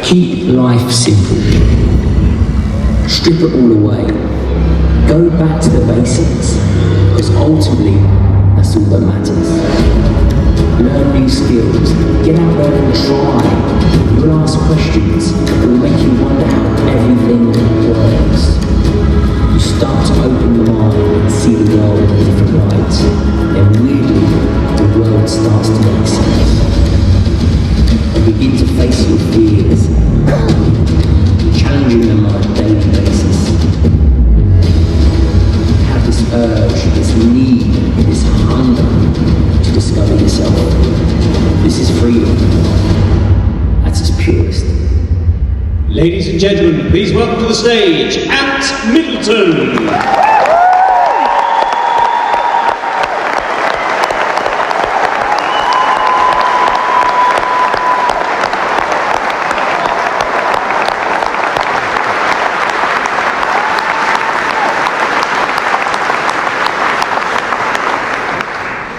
Keep life simple. Strip it all away. Go back to the basics, because ultimately, that's all that matters. Learn new skills. Get out there and try. You'll ask questions that will make you wonder how everything works. You start to open your mind and see the world in different lights. Then weirdly, the world starts to make sense. And begin to face your fears, challenging them on a daily basis. Have this urge, this need, this hunger to discover yourself. This is freedom at its purest. Ladies and gentlemen, please welcome to the stage, at Middleton.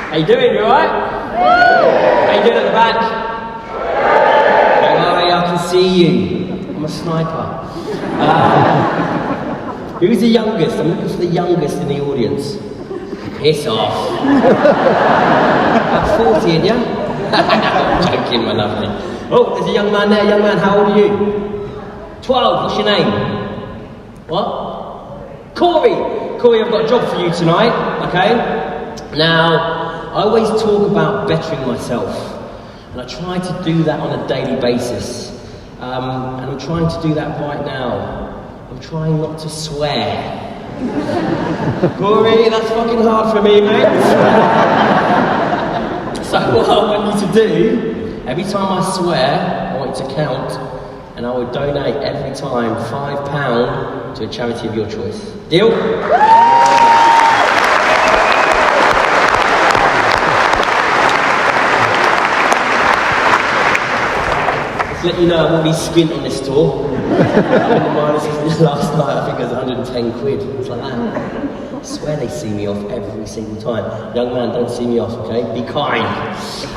How you doing? You alright? How you doing at the back? Oh, I can see you. I'm a sniper. Who's the youngest? I'm looking for the youngest in the audience. Piss off. About 40, ain't ya? I'm joking, my lovely. Oh, there's a young man there. Young man, how old are you? 12. What's your name? What? Corey. Corey, I've got a job for you tonight. Okay. Now, I always talk about bettering myself, and I try to do that on a daily basis, and I'm trying to do that right now. I'm trying not to swear. Corey, that's fucking hard for me, mate. So what I want you to do, every time I swear, I want you to count, and I will donate every time £5 to a charity of your choice. Deal? To let you know, I'm already skint on this tour. I'm in the minuses last night, I think it was 110 quid. It's like that. I swear they see me off every single time. Young man, don't see me off, okay? Be kind.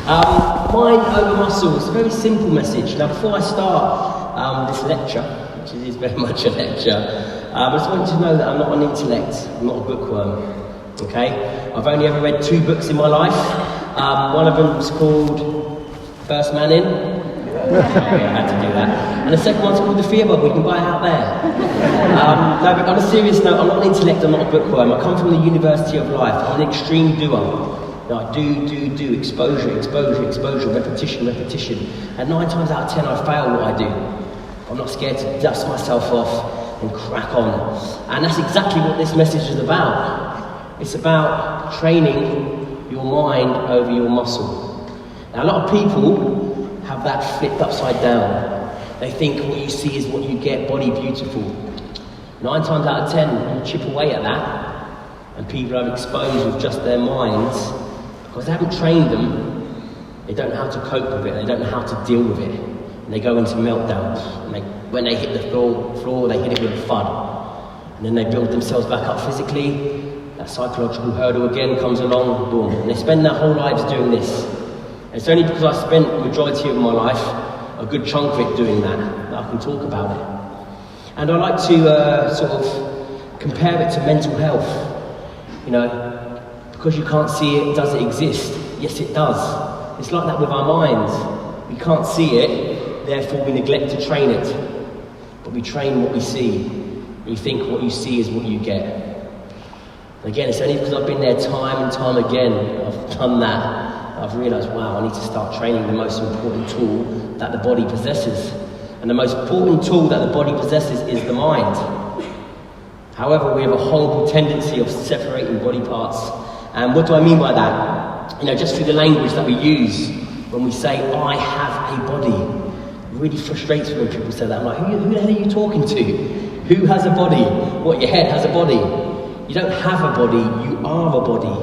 Mind over muscle. It's a very simple message. Now, before I start this lecture, which is very much a lecture, I just want you to know that I'm not an intellect. I'm not a bookworm, okay? I've only ever read 2 books in my life. One of them was called First Man In. I had to do that. And the second one's called The Fear Bubble. You can buy it out there. No, but on a serious note, I'm not an intellect, I'm not a bookworm. I come from the University of Life. I'm an extreme doer. Now, I do. Exposure, repetition. And 9 times out of 10, I fail what I do. I'm not scared to dust myself off and crack on. And that's exactly what this message is about. It's about training your mind over your muscle. Now, a lot of people have that flipped upside down. They think what you see is what you get, body beautiful. 9 times out of 10, you chip away at that, and people are exposed with just their minds, because they haven't trained them, they don't know how to cope with it, they don't know how to deal with it, and they go into meltdowns, and when they hit the floor, they hit it with a thud, and then they build themselves back up physically, that psychological hurdle again comes along, boom, and they spend their whole lives doing this. It's only because I spent the majority of my life, a good chunk of it doing that I can talk about it. And I like to sort of compare it to mental health. You know, because you can't see it, does it exist? Yes, it does. It's like that with our minds. We can't see it, therefore we neglect to train it. But we train what we see. You think what you see is what you get. And again, it's only because I've been there time and time again, I've done that. I've realised, wow, I need to start training the most important tool that the body possesses. And the most important tool that the body possesses is the mind. However, we have a horrible tendency of separating body parts. And what do I mean by that? You know, just through the language that we use when we say, I have a body. It really frustrates me when people say that. I'm like, who the hell are you talking to? Who has a body? What, your head has a body? You don't have a body, you are a body.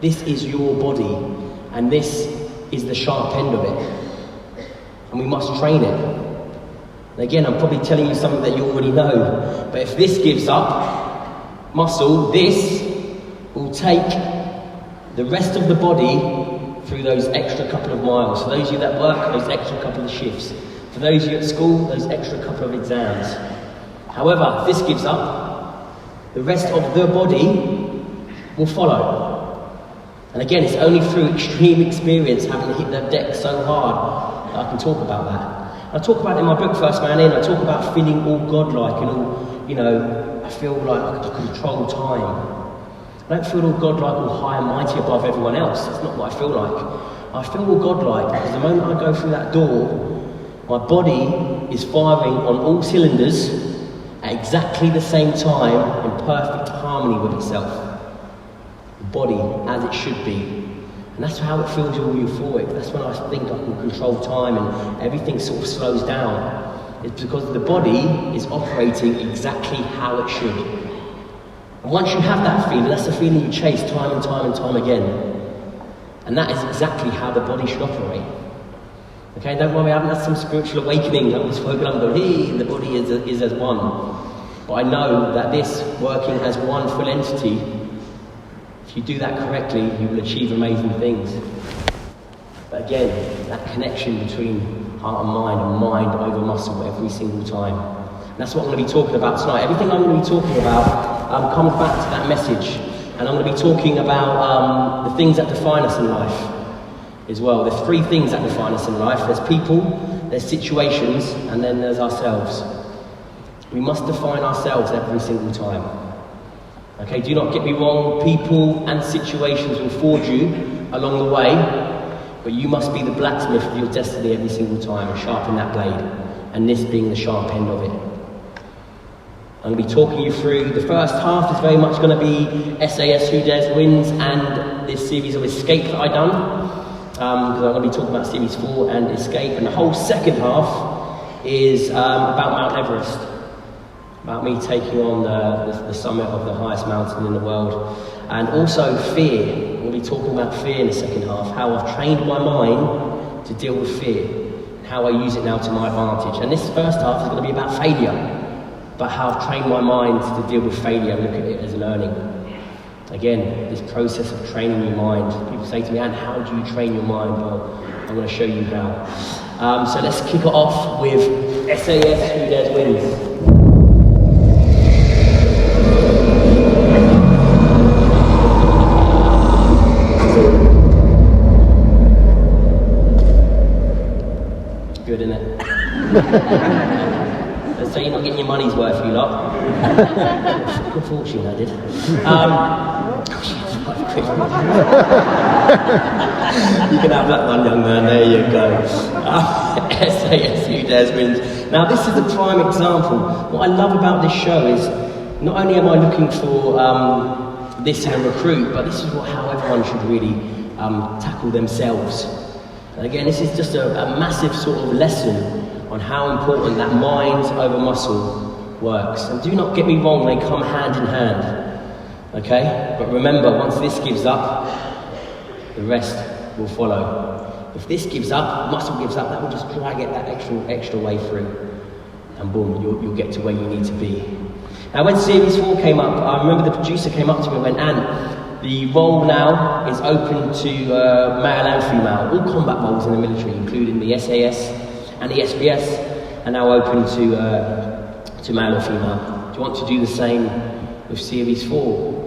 This is your body. And this is the sharp end of it. And we must train it. And again, I'm probably telling you something that you already know. But if this gives up muscle, this will take the rest of the body through those extra couple of miles. So those of you that work those extra couple of shifts, For those of you at school, those extra couple of exams. However, if this gives up, the rest of the body will follow. And again, it's only through extreme experience, having to hit that deck so hard, that I can talk about that. I talk about it in my book, First Man In, I talk about feeling all godlike and all, you know, I feel like I can control time. I don't feel all godlike, all high and mighty above everyone else. That's not what I feel like. I feel all godlike because the moment I go through that door, my body is firing on all cylinders at exactly the same time in perfect harmony with itself. The body as it should be. And that's how it feels all euphoric. That's when I think I can control time and everything sort of slows down. It's because the body is operating exactly how it should. And once you have that feeling, that's the feeling you chase time and time and time again. And that is exactly how the body should operate. Okay, don't worry, I haven't had some spiritual awakening. I'm just woken up and going, hey, the body is as one. But I know that this, working as one full entity, if you do that correctly, you will achieve amazing things. But again, that connection between heart and mind over muscle every single time. And that's what I'm going to be talking about tonight. Everything I'm going to be talking about comes back to that message. And I'm going to be talking about the things that define us in life as well. There's three things that define us in life. There's people, there's situations, and then there's ourselves. We must define ourselves every single time. Okay, do not get me wrong, people and situations will forge you along the way, but you must be the blacksmith of your destiny every single time and sharpen that blade, and this being the sharp end of it. I'm going to be talking you through, the first half is very much going to be SAS, Who Dares Wins, and this series of Escape that I've done, because I'm going to be talking about Series 4 and Escape, and the whole second half is about Mount Everest, about me taking on the summit of the highest mountain in the world, and also fear. I'm going to be talking about fear in the second half, how I've trained my mind to deal with fear, and how I use it now to my advantage. And this first half is going to be about failure, but how I've trained my mind to deal with failure and look at it as learning. Again, this process of training your mind. People say to me, Anne, how do you train your mind? Well, I'm going to show you how. So let's kick it off with SAS, Who Dares Wins. Good, isn't it? Let's say you're not getting your money's worth, you lot. Good fortune, I did. You can have that one, young man. There you go. SAS, Who Dares Wins. Now, this is a prime example. What I love about this show is not only am I looking for this in a recruit, but this is how everyone should really tackle themselves. And again, this is just a massive sort of lesson on how important that mind over muscle works. And do not get me wrong, they come hand in hand. Okay? But remember, once this gives up, the rest will follow. If this gives up, muscle gives up, that will just drag it that extra way through. And boom, you'll get to where you need to be. Now, when Series 4 came up, I remember the producer came up to me and went, Anne, the role now is open to male and female. All combat roles in the military, including the SAS and the SBS, are now open to male or female. Do you want to do the same with Series 4?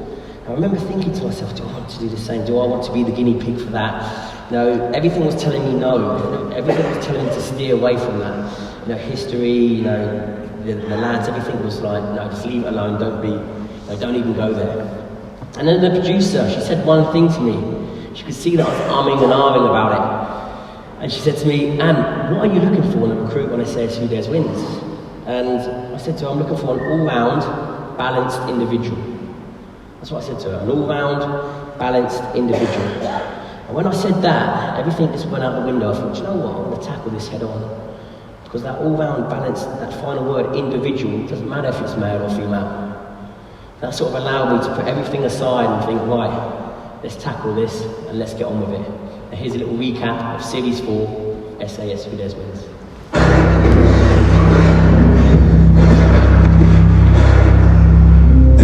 I remember thinking to myself, do I want to do the same? Do I want to be the guinea pig for that? No, everything was telling me no. Everything was telling me to steer away from that. History, the lads, everything was like, no, just leave it alone, don't even go there. And then the producer, she said one thing to me. She could see that I was umming and ahhing about it. And she said to me, Anne, what are you looking for in a recruit when I say Who Dares Wins? And I said to her, I'm looking for an all-round, balanced individual. That's what I said to her, an all-round, balanced individual. And when I said that, everything just went out the window. I thought, you know what, I'm going to tackle this head on. Because that all-round, balanced, that final word, individual, doesn't matter if it's male or female. That sort of allowed me to put everything aside and think, right, let's tackle this and let's get on with it. And here's a little recap of Series 4, SAS Who Dares Wins.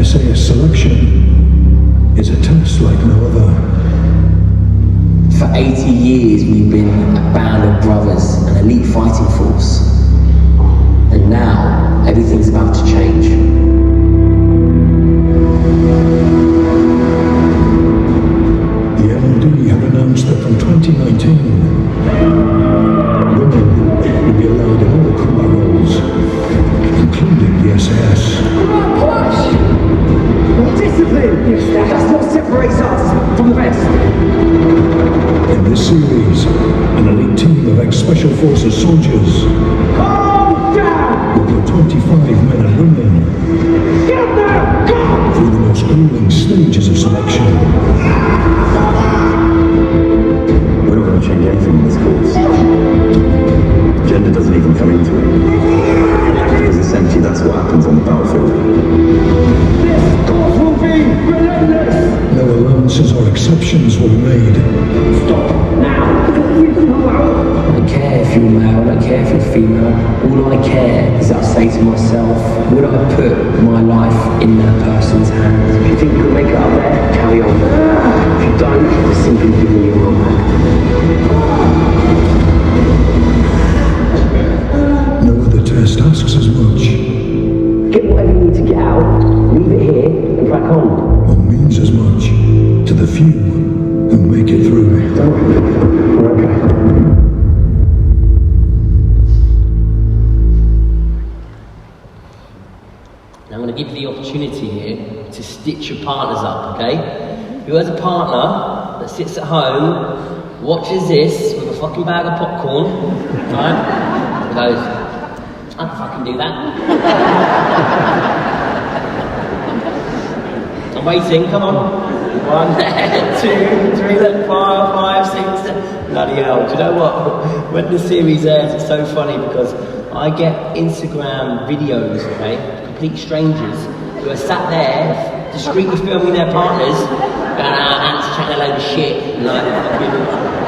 SAS selection is a test like no other. For 80 years we've been a band of brothers, an elite fighting force. Forces soldiers. Calm down! With your 25 men and women. Get there! Go! Through the most grueling stages of selection. We're not going to change anything in this course. Gender doesn't even come into it. Because essentially that's what happens on the battlefield. This course will be relentless! No allowances or exceptions will be made. Stop now! I don't care if you're male, I don't care if you're female. All I care is that I say to myself, would I put my life in that person's hands? If you think you can make it up there, carry on. If you don't, it's simply giving you wrong. No other test asks as much. Get whatever you need to get out, leave it here, and crack on. Or means as much to the few who make it through. Don't worry, we're okay. Now I'm going to give you the opportunity here to stitch your partners up, okay? Who has a partner that sits at home, watches this with a fucking bag of popcorn, right? And goes, I can fucking do that. I'm waiting, come on. 1, 2, 3, 4, 5, 6, 7. Bloody hell, do you know what? When the series airs, it's so funny because I get Instagram videos, okay? Complete strangers who are sat there discreetly filming their partners going out and chatting a load of shit and like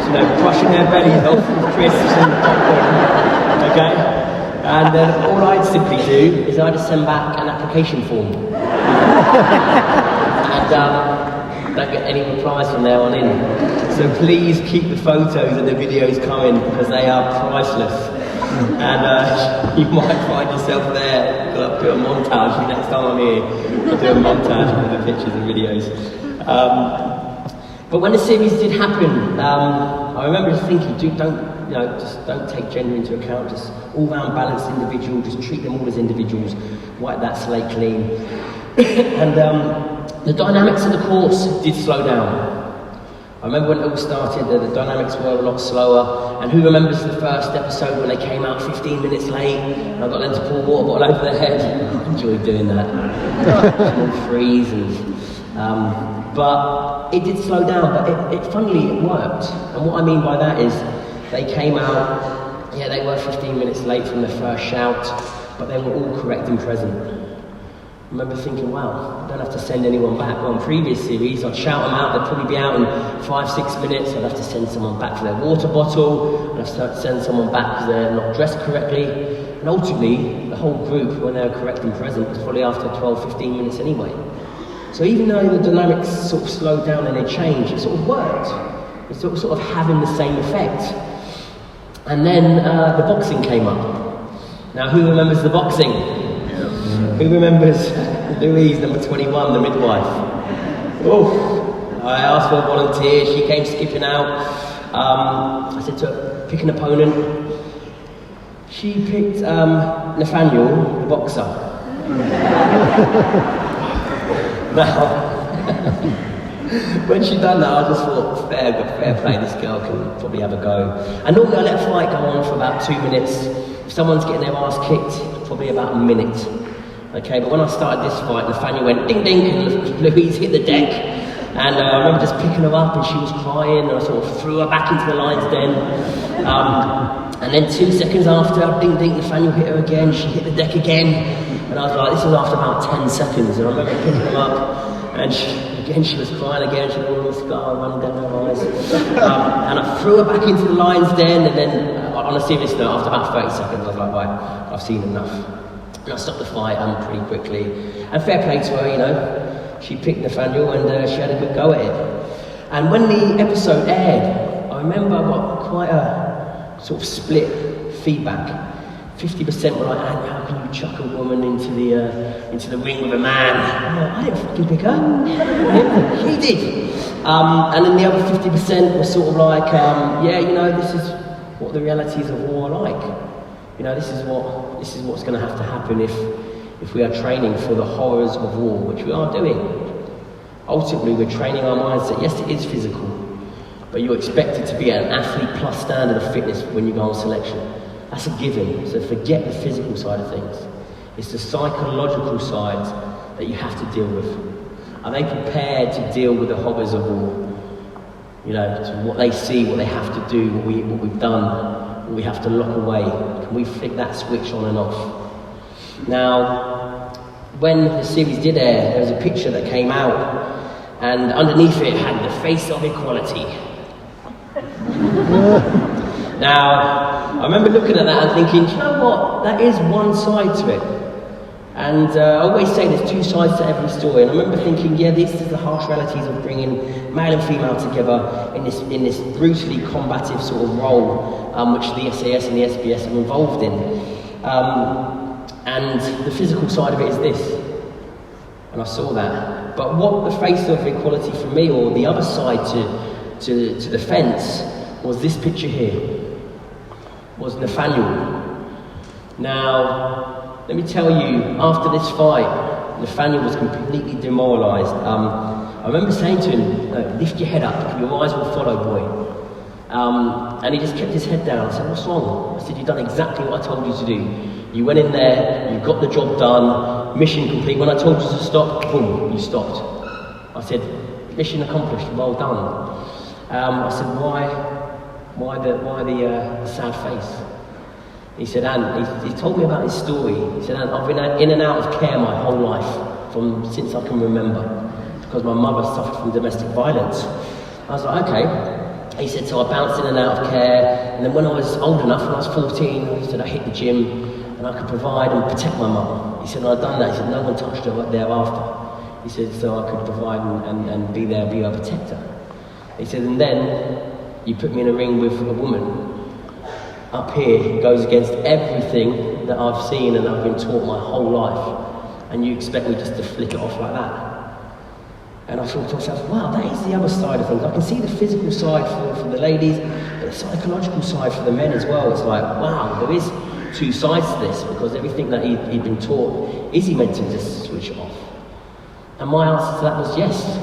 you know, brushing their bellies off with crisps and popcorn, okay? And then all I'd simply do is I'd just send back an application form and don't get any replies from there on in. So please keep the photos and the videos coming because they are priceless. And you might find yourself there. I'll do a montage next time I'm here. I'll do a montage with the pictures and videos. But when the series did happen, I remember just thinking, dude, just don't take gender into account. Just all-round balanced individual. Just treat them all as individuals. Wipe that slate clean. And the dynamics of the course did slow down. I remember when it all started, the dynamics were a lot slower. And who remembers the first episode when they came out 15 minutes late and I got them to pour water bottle over their head? I enjoyed doing that. Small freeze but it did slow down, but it funnily it worked. And what I mean by that is they came out, yeah, they were 15 minutes late from their first shout, but they were all correct and present. I remember thinking, wow, I don't have to send anyone back. Well, in previous series, I'd shout them out, they'd probably be out in 5-6 minutes. I'd have to send someone back for their water bottle. I'd have to send someone back because they're not dressed correctly. And ultimately, the whole group, when they were correct and present, was probably after 12-15 minutes anyway. So even though the dynamics sort of slowed down and they changed, it sort of worked. It's sort of having the same effect. And then the boxing came up. Now, who remembers the boxing? Who remembers Louise, number 21, the midwife? Oh, I asked for a volunteer, she came skipping out. I said to her, pick an opponent. She picked Nathaniel, the boxer. Now, when she done that, I just thought, fair play, this girl can probably have a go. And normally I let a fight go on for about 2 minutes. If someone's getting their ass kicked, probably about a minute. Okay, but when I started this fight, Nathaniel went ding ding, and Louise hit the deck. And I remember just picking her up, and she was crying, and I sort of threw her back into the lion's den. And then 2 seconds after, ding ding, Nathaniel hit her again, she hit the deck again. And I was like, this was after about 10 seconds, and I remember picking her up, and she was crying again, she had all the scar running down her eyes. And I threw her back into the lion's den, and then, on a serious note, after about 30 seconds, I was like, right, I've seen enough. And I stopped the fight pretty quickly. And fair play to her, you know. She picked Nathaniel and she had a good go at it. And when the episode aired, I remember I got quite a sort of split feedback. 50% were like, how can you chuck a woman into the ring with a man? I'm like, I didn't fucking pick her. He did. And then the other 50% were sort of like, yeah, you know, this is what the realities of war are like. You know, this is what's going to have to happen if we are training for the horrors of war, which we are doing. Ultimately, we're training our minds that yes, it is physical, but you're expected to be at an athlete plus standard of fitness when you go on selection. That's a given, so forget the physical side of things. It's the psychological side that you have to deal with. Are they prepared to deal with the horrors of war? You know, to what they see, what they have to do, what we've done, what we have to lock away. Can we flick that switch on and off? Now, when the series did air, there was a picture that came out, and underneath it had the face of equality. Now, I remember looking at that and thinking, do you know what? That is one side to it. And I always say there's two sides to every story. And I remember thinking, yeah, this is the harsh realities of bringing male and female together in this brutally combative sort of role, which the SAS and the SBS are involved in. And the physical side of it is this. And I saw that. But what the face of equality for me, or the other side to the fence, was this picture here. Was Nathaniel. Now, let me tell you, after this fight, Nathaniel was completely demoralised. I remember saying to him, lift your head up, your eyes will follow, boy. And he just kept his head down. I said, what's wrong? I said, you've done exactly what I told you to do. You went in there, you got the job done, mission complete. When I told you to stop, boom, you stopped. I said, mission accomplished, well done. I said, why the sad face? He said, Anne, he told me about his story. He said, Anne, I've been in and out of care my whole life, since I can remember, because my mother suffered from domestic violence. I was like, okay. He said, so I bounced in and out of care, and then when I was old enough, when I was 14, he said I hit the gym, and I could provide and protect my mum. He said, when I'd done that, he said, no one touched her thereafter. He said, so I could provide and be there, be her protector. He said, and then you put me in a ring with a woman. Up here goes against everything that I've seen and I've been taught my whole life, and you expect me just to flick it off like that? And I thought to myself, wow, that is the other side of things. I can see the physical side for the ladies, but the psychological side for the men as well. It's like, wow, there is two sides to this, because everything that he'd been taught, is he meant to just switch it off? And my answer to that was yes.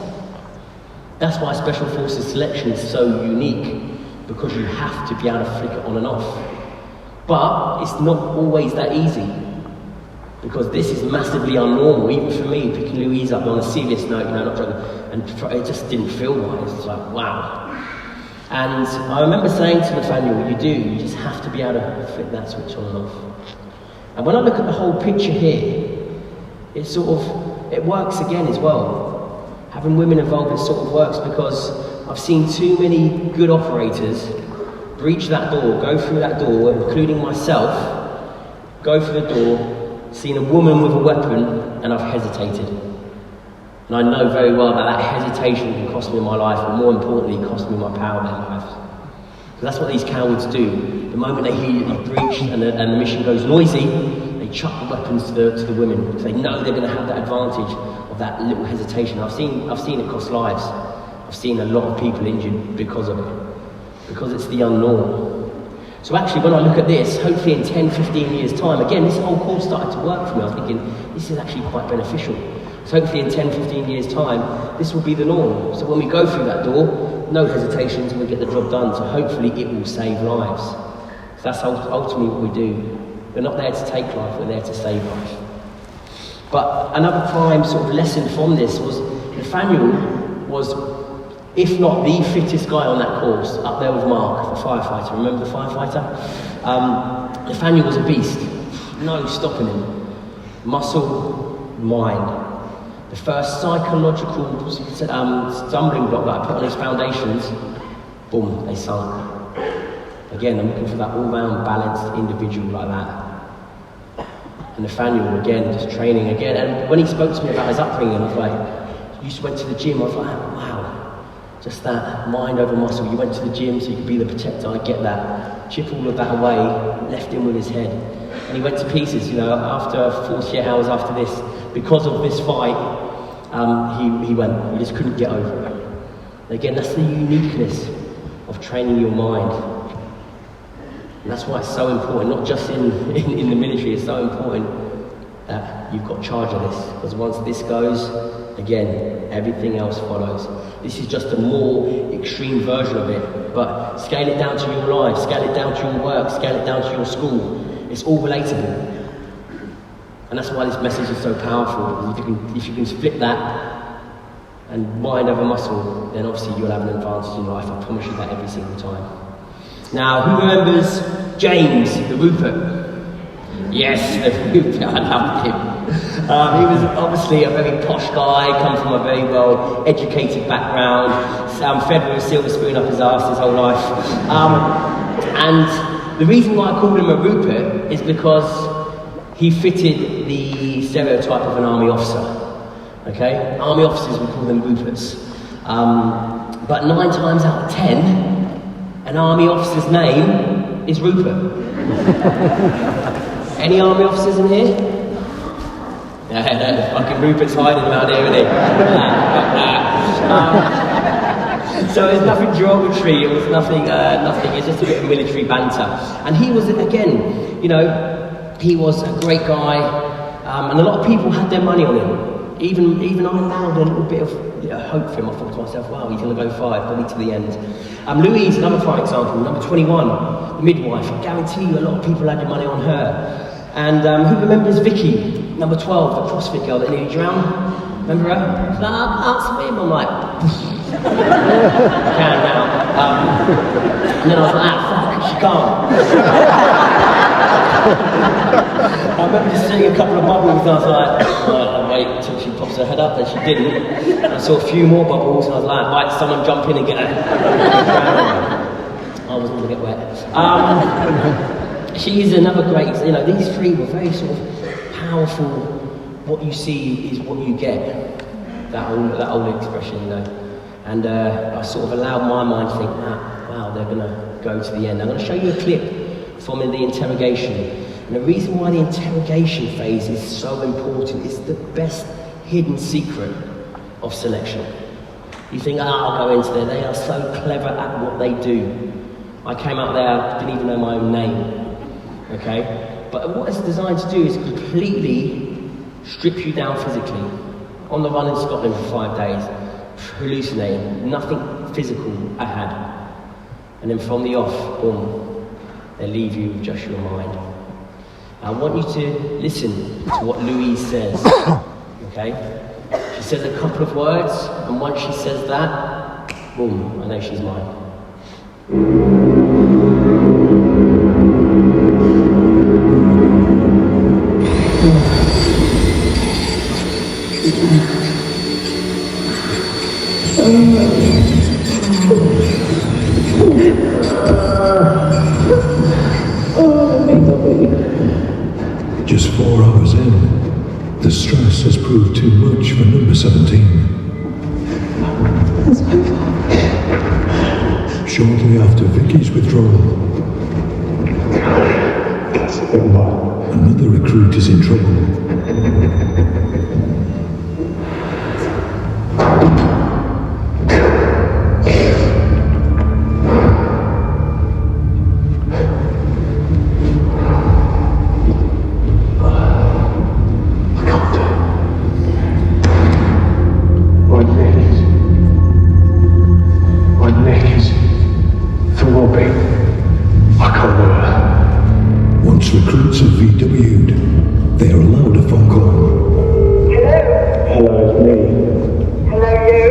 That's why Special Forces selection is so unique, because you have to be able to flick it on and off. But it's not always that easy, because this is massively unnormal. Even for me, picking Louise up on a serious note, you know, not joking, and it just didn't feel right. It's like, wow. And I remember saying to Nathaniel, you just have to be able to flick that switch on and off. And when I look at the whole picture here, it works again as well. Having women involved, it sort of works, because I've seen too many good operators breach that door, go through that door, including myself, go through the door, seen a woman with a weapon, and I've hesitated. And I know very well that hesitation can cost me my life, but more importantly, cost me my power in their lives. Because that's what these cowards do. The moment they hear you've breached and the mission goes noisy, they chuck the weapons to the women, because they know they're going to have that advantage of that little hesitation. I've seen it cost lives. I've seen a lot of people injured because of it, because it's the unknown. So actually, when I look at this, hopefully in 10, 15 years' time, again, this whole course started to work for me. I was thinking, this is actually quite beneficial. So hopefully in 10, 15 years' time, this will be the norm. So when we go through that door, no hesitations, and we get the job done. So hopefully it will save lives. So that's ultimately what we do. We're not there to take life, we're there to save life. But another prime sort of lesson from this was Nathaniel was, if not the fittest guy on that course, up there with Mark, the firefighter. Remember the firefighter? Nathaniel was a beast. No stopping him. Muscle, mind. The first psychological stumbling block that I put on his foundations, boom, they sunk. Again, I'm looking for that all-round balanced individual like that. And Nathaniel, again, just training again. And when he spoke to me about his upbringing, I was like, you just went to the gym. I was like, wow, just that mind over muscle. You went to the gym so you could be the protector. I get that. Chip all of that away, left him with his head. And he went to pieces, you know, after 48 hours after this, because of this fight, he went. He just couldn't get over it. And again, that's the uniqueness of training your mind. And that's why it's so important, not just in the military, it's so important that you've got charge of this. Because once this goes, Again, everything else follows. This is just a more extreme version of it, but scale it down to your life, scale it down to your work, scale it down to your school. It's all relatable. And that's why this message is so powerful. If you can flip that and mind over muscle, then obviously you'll have an advantage in life. I promise you that every single time. Now, who remembers James, the Rupert? Yes, the Rupert, I loved him. He was obviously a very posh guy, come from a very well-educated background, fed with a silver spoon up his arse his whole life. And the reason why I called him a Rupert is because he fitted the stereotype of an army officer. Okay? Army officers, we call them Ruperts. But 9 times out of 10, an army officer's name is Rupert. Any army officers in here? Yeah, fucking Rupert's hiding around here, isn't he? So there's nothing derogatory, it was nothing, it's just a bit of military banter. And he was, again, you know, he was a great guy, and a lot of people had their money on him. Even I allowed a little bit of hope for him. I thought to myself, wow, he's going to go 5, probably to the end. Louise, another prime example, number 21, the midwife. I guarantee you a lot of people had their money on her. And who remembers Vicky, number 12, the CrossFit girl that nearly drowned? Remember her? She's like, I can't swim. I'm like, I can now. And then I was like, fuck, she can't. I remember just seeing a couple of bubbles and I was like, I'll wait until she pops her head up, and she didn't. I saw a few more bubbles and I was like, right, someone jump in and get her. I wasn't going to get wet. She is another great, you know, these three were very sort of powerful. What you see is what you get. That old expression, you know. And I sort of allowed my mind to think, wow, they're going to go to the end. I'm going to show you a clip from the interrogation. And the reason why the interrogation phase is so important is the best hidden secret of selection. You think, I'll go into there. They are so clever at what they do. I came out there, I didn't even know my own name. Okay? But what it's designed to do is completely strip you down physically. On the run in Scotland for 5 days, hallucinating, nothing physical I had. And then from the off, boom, they leave you with just your mind. I want you to listen to what Louise says, okay? She says a couple of words, and once she says that, boom, I know she's mine. Just 4 hours in, the stress has proved too much for number 17. Shortly after Vicky's withdrawal, another recruit is in trouble. Once recruits have VW'd, they are allowed a phone call. Hello, it's me. Hello, you?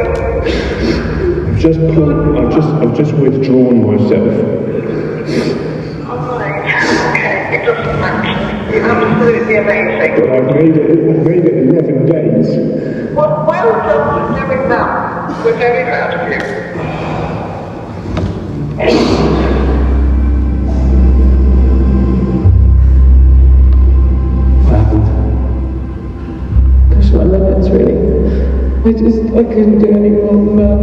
I've just withdrawn myself. Alright, okay, it doesn't matter. You're absolutely amazing. But I've made it 11 days. Well done for doing that. We're very proud of you. Gosh, my limits really. I couldn't do any more than that.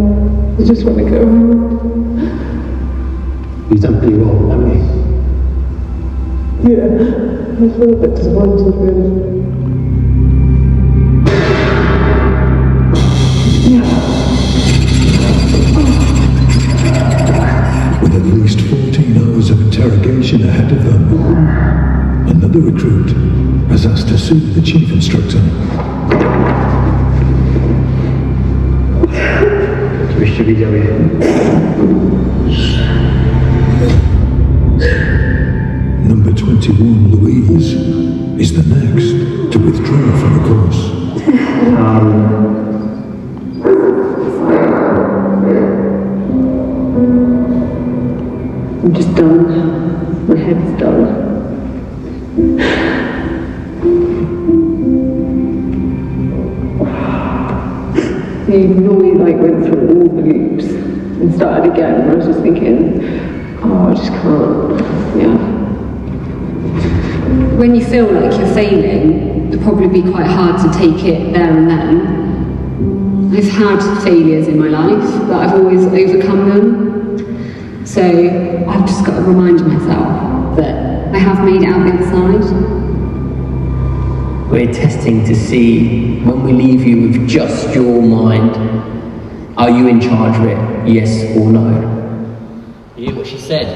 I just want to go home. You've done pretty well, haven't you? Yeah, I feel a bit disappointed really. With at least 14 hours of interrogation ahead of them, another recruit has asked to sue the chief instructor. Puśćcie widzowie. Number 21, Louise, is the next to withdraw from the course. I'm just done. My head's done. The noise went through all the loops and started again, and I was just thinking, oh, I just can't, yeah. When you feel like you're failing, it'll probably be quite hard to take it there and then. I've had failures in my life, but I've always overcome them. So I've just got to remind myself that I have made it out the other side. We're testing to see, when we leave you with just your mind, are you in charge of it, yes or no? You hear what she said?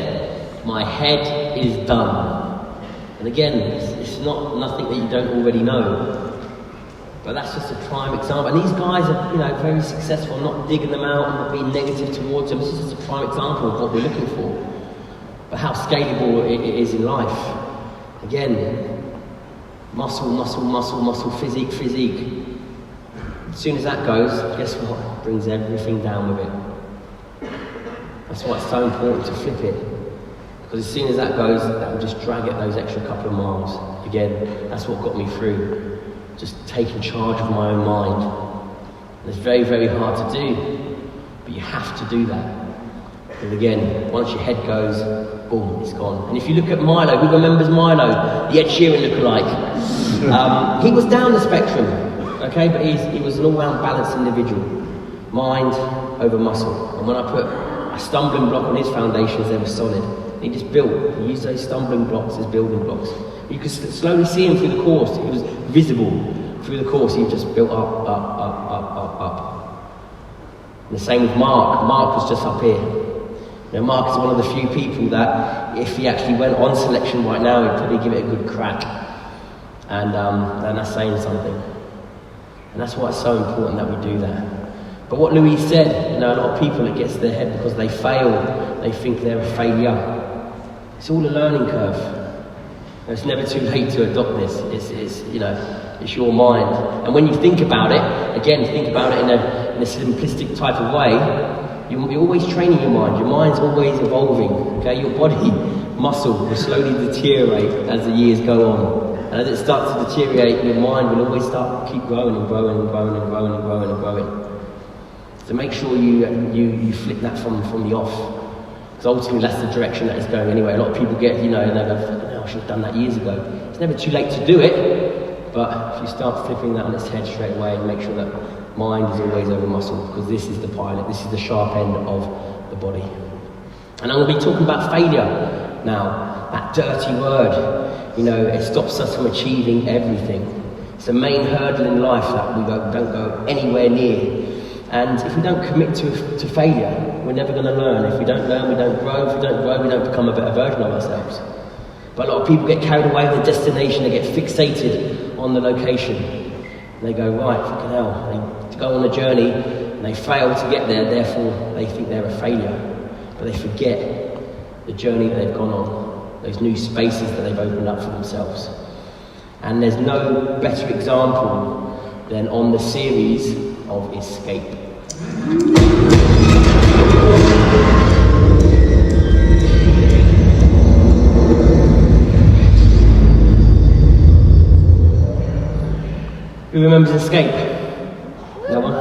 My head is done. And again, it's not nothing that you don't already know. But that's just a prime example. And these guys are, very successful. I'm not digging them out, I'm not being negative towards them. This is just a prime example of what we're looking for. But how scalable it is in life. Again, muscle, physique. As soon as that goes, guess what? It brings everything down with it. That's why it's so important to flip it. Because as soon as that goes, that will just drag it those extra couple of miles. Again, that's what got me through. Just taking charge of my own mind. And it's very, very hard to do, but you have to do that. And again, once your head goes, boom, it's gone. And if you look at Milo, who remembers Milo? The Ed Sheeran lookalike. He was down the spectrum, okay, but he was an all-round balanced individual. Mind over muscle. And when I put a stumbling block on his foundations, they were solid. He just built. He used those stumbling blocks as building blocks. You could slowly see him through the course. It was visible through the course. He just built up. And the same with Mark. Mark was just up here. Mark is one of the few people that, if he actually went on selection right now, he'd probably give it a good crack. And that's saying something. And that's why it's so important that we do that. But what Louise said, a lot of people, it gets to their head because they fail. They think they're a failure. It's all a learning curve. It's never too late to adopt this. It's your mind. And when you think about it, again, think about it in a simplistic type of way. You're always training your mind. Your mind's always evolving. Okay, your body muscle will slowly deteriorate as the years go on. And as it starts to deteriorate, your mind will always keep growing and growing and growing and growing and growing and growing. So make sure you flip that from the off. Because ultimately that's the direction that it's going anyway. A lot of people get, and they go, I should have done that years ago. It's never too late to do it, but if you start flipping that on its head straight away and make sure that mind is always over muscle, because this is the pilot, this is the sharp end of the body. And I'm going to be talking about failure now, that dirty word. It stops us from achieving everything. It's the main hurdle in life that we don't go anywhere near. And if we don't commit to failure, we're never going to learn. If we don't learn, we don't grow. If we don't grow, we don't become a better version of ourselves. But a lot of people get carried away with the destination. They get fixated on the location. And they go, right, fucking hell. They go on a journey and they fail to get there. Therefore, they think they're a failure. But they forget the journey that they've gone on, those new spaces that they've opened up for themselves. And there's no better example than on the series of Escape. Who remembers Escape? No one?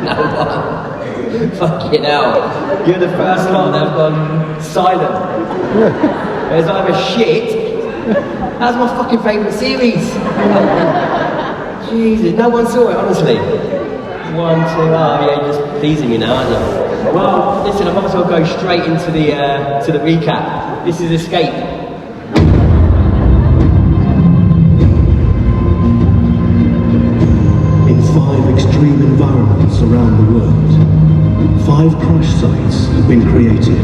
No one? Fucking hell. You're the first lot that have gone silent. There's either shit. That's my fucking favourite series. Jesus, no one saw it, honestly. 1, 2, you're just teasing me now, aren't you? Well, listen, I might as well go straight into the recap. This is Escape. In 5 extreme environments around the world, 5 crash sites have been created,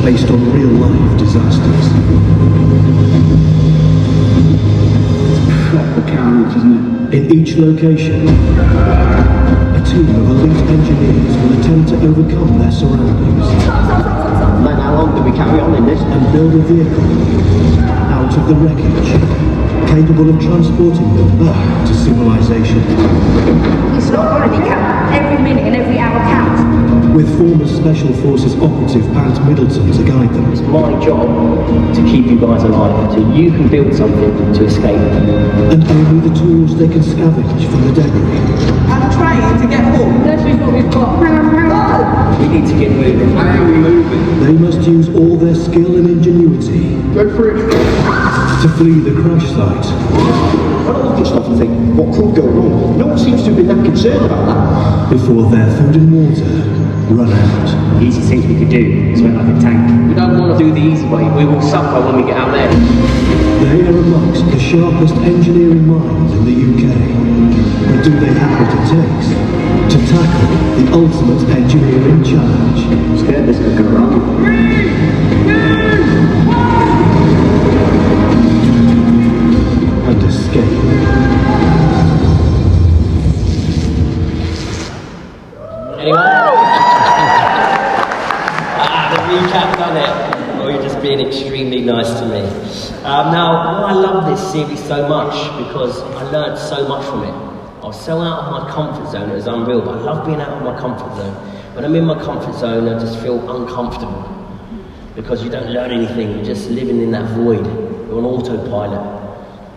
based on real-life disasters. Proper carnage, isn't it? In each each location, a team of elite engineers will attempt to overcome their surroundings. Man, how long do we carry on in this? And build a vehicle out of the wreckage, capable of transporting them back to civilization. It's not going to be counted. Every minute and every hour counts. With former Special Forces operative Ant Middleton to guide them. It's my job to keep you guys alive, so you can build something to escape. And only the tools they can scavenge from the debris. I'm trying to get home. This is what we've got. We need to get moving. They must use all their skill and ingenuity to flee the crash site. I don't look at stuff and think, what could go wrong? No one seems to have been that concerned about that. Before their food and water run out. The easiest things we could do is went like a tank. We don't want to do the easy way. We will suffer when we get out there. They are amongst the sharpest engineering minds in the UK. But do they have what it takes to tackle the ultimate engineering challenge? I'm scared this could go wrong. 3, 2, 1! And escape. The recap done it. Or you're just being extremely nice to me. Now, I love this series so much because I learned so much from it. I was so out of my comfort zone, it was unreal, but I love being out of my comfort zone. When I'm in my comfort zone, I just feel uncomfortable because you don't learn anything, you're just living in that void. You're on autopilot.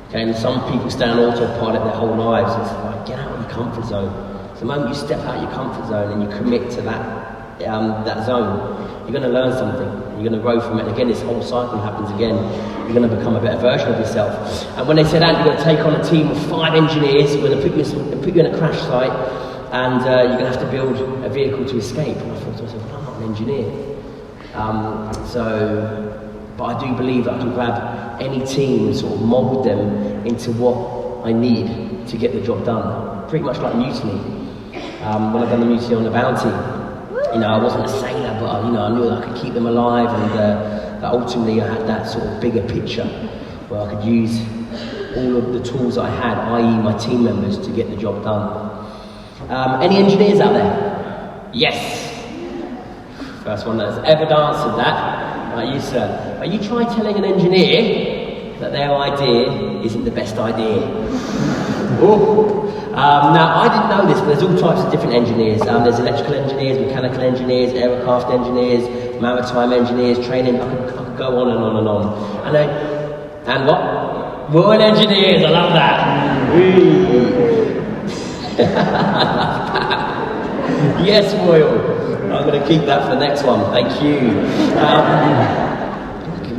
Okay, and some people stay on autopilot their whole lives. It's like, get out of your comfort zone. So the moment you step out of your comfort zone and you commit to that zone, you're going to learn something. You're going to grow from it. And again, this whole cycle happens again. You're going to become a better version of yourself. And when they said, Ant, you're going to take on a team of 5 engineers, we're going to put you in a crash site, and you're going to have to build a vehicle to escape. And I thought to myself, well, I'm not an engineer. But I do believe that I can grab any team and sort of mould them into what I need to get the job done. Pretty much like mutiny. When I've done the mutiny on the Bounty, I wasn't a sailor, but I knew that I could keep them alive, and that ultimately I had that sort of bigger picture where I could use all of the tools I had, i.e. my team members, to get the job done. Any engineers out there? Yes. First one that's ever answered that. Right, you sir. Are you trying telling an engineer that their idea isn't the best idea? Oh. Now, I didn't know this, but there's all types of different engineers. There's electrical engineers, mechanical engineers, aircraft engineers, maritime engineers, training. I could go on and on and on. And what? Royal engineers, I love that. Yes, Royal. I'm going to keep that for the next one. Thank you.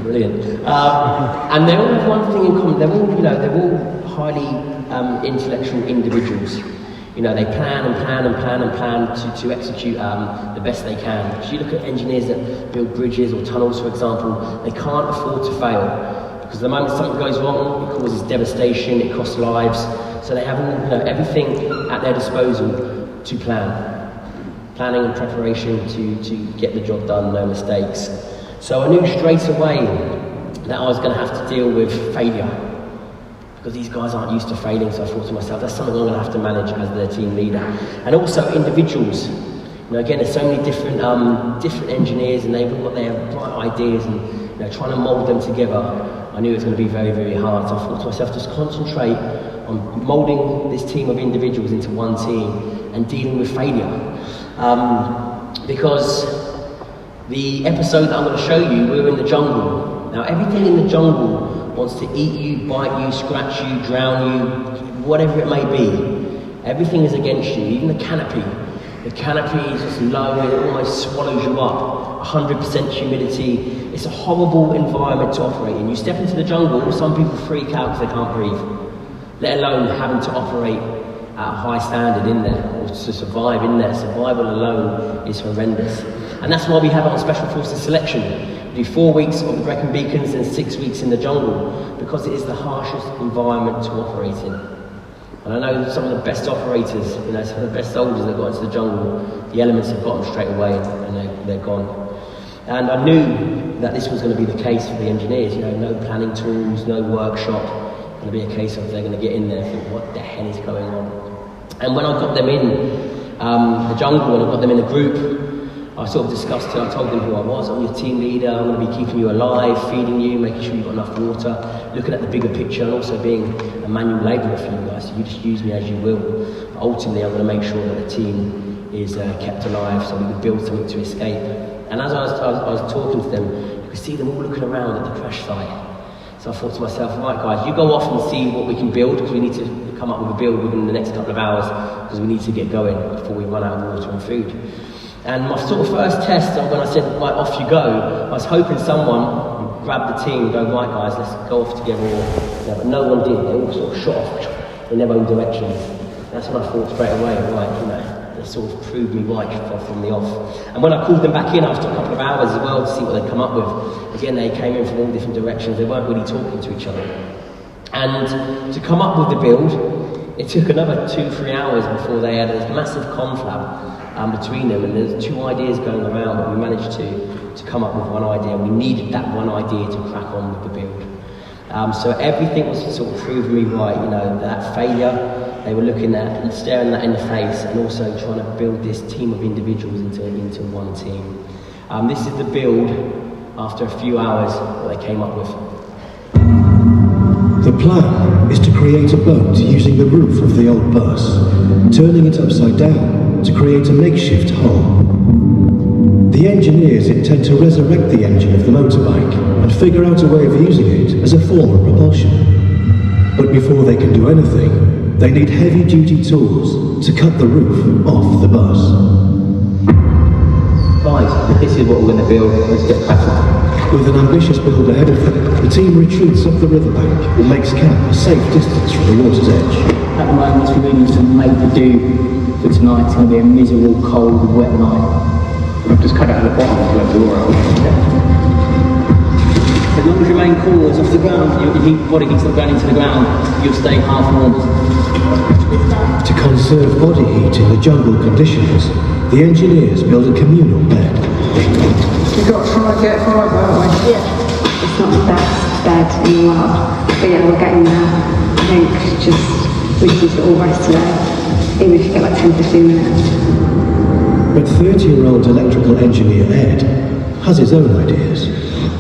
Brilliant. And they all have one thing in common. They're all highly intellectual individuals. They plan and plan and plan and plan to execute the best they can. If you look at engineers that build bridges or tunnels, for example, they can't afford to fail, because the moment something goes wrong, it causes devastation, it costs lives. So they have everything at their disposal to plan. Planning and preparation to get the job done, no mistakes. So I knew straight away that I was going to have to deal with failure, because these guys aren't used to failing. So I thought to myself, that's something I'm going to have to manage as their team leader. And also individuals. Again, there's so many different engineers, and they've all got their bright ideas, and trying to mould them together, I knew it was going to be very, very hard. So I thought to myself, just concentrate on moulding this team of individuals into one team and dealing with failure. Because the episode that I'm going to show you, we're in the jungle. Now, everything in the jungle wants to eat you, bite you, scratch you, drown you, whatever it may be. Everything is against you, even the canopy. The canopy is just low, it almost swallows you up. 100% humidity. It's a horrible environment to operate in. You step into the jungle, some people freak out because they can't breathe, let alone having to operate at a high standard in there, or to survive in there. Survival alone is horrendous. And that's why we have it on Special Forces selection. We do 4 weeks of the Brecon Beacons and 6 weeks in the jungle, because it is the harshest environment to operate in. And I know some of the best operators, some of the best soldiers that got into the jungle, the elements have got them straight away, and they're gone. And I knew that this was going to be the case for the engineers. No planning tools, no workshop. going to be a case of they're going to get in there and think, what the hell is going on? And when I got them in the jungle, and I got them in a group, I sort of discussed it. I told them who I was. I'm your team leader. I'm going to be keeping you alive, feeding you, making sure you've got enough water, looking at the bigger picture, and also being a manual labourer for you guys. So you just use me as you will. But ultimately, I'm going to make sure that the team is kept alive, so we can build something to escape. And as I was talking to them, you could see them all looking around at the crash site. So I thought to myself, right guys, you go off and see what we can build, because we need to come up with a build within the next couple of hours, because we need to get going before we run out of water and food. And my sort of first test, when I said, right, off you go, I was hoping someone would grab the team and go, right guys, let's go off together. But no one did. They all sort of shot off in their own directions. That's when I thought straight away, right, they sort of proved me right from the off. And when I called them back in after a couple of hours as well to see what they'd come up with, again, they came in from all different directions. They weren't really talking to each other. And to come up with the build, it took another 2-3 hours before they had this massive conflab between them, and there's 2 ideas going around, but we managed to come up with one idea. We needed that one idea to crack on with the build. So everything was sort of proving me right, that failure, they were looking at and staring that in the face, and also trying to build this team of individuals into one team. This is the build after a few hours that they came up with. The plan is to create a boat using the roof of the old bus, turning it upside down to create a makeshift hull. The engineers intend to resurrect the engine of the motorbike and figure out a way of using it as a form of propulsion. But before they can do anything, they need heavy-duty tools to cut the roof off the bus. Right, this is what we're going to build. Let's get cracking. With an ambitious build ahead of them, the team retreats up the riverbank and makes camp a safe distance from the water's edge. At the moment, we really need to make the do for tonight. It's going to be a miserable, cold, wet night. I've just cut out the bottom to let the water out. As long as your main core is off the ground, your body heat's not going into the ground, you'll stay half warm. To conserve body heat in the jungle conditions, the engineers build a communal bed. We've got to try and get fibre, haven't we? Yeah. It's not the best bed in the world, but yeah, we're getting there. I think we just all rest today. Even if you get like 10-15 minutes. But 30-year-old electrical engineer Ed has his own ideas.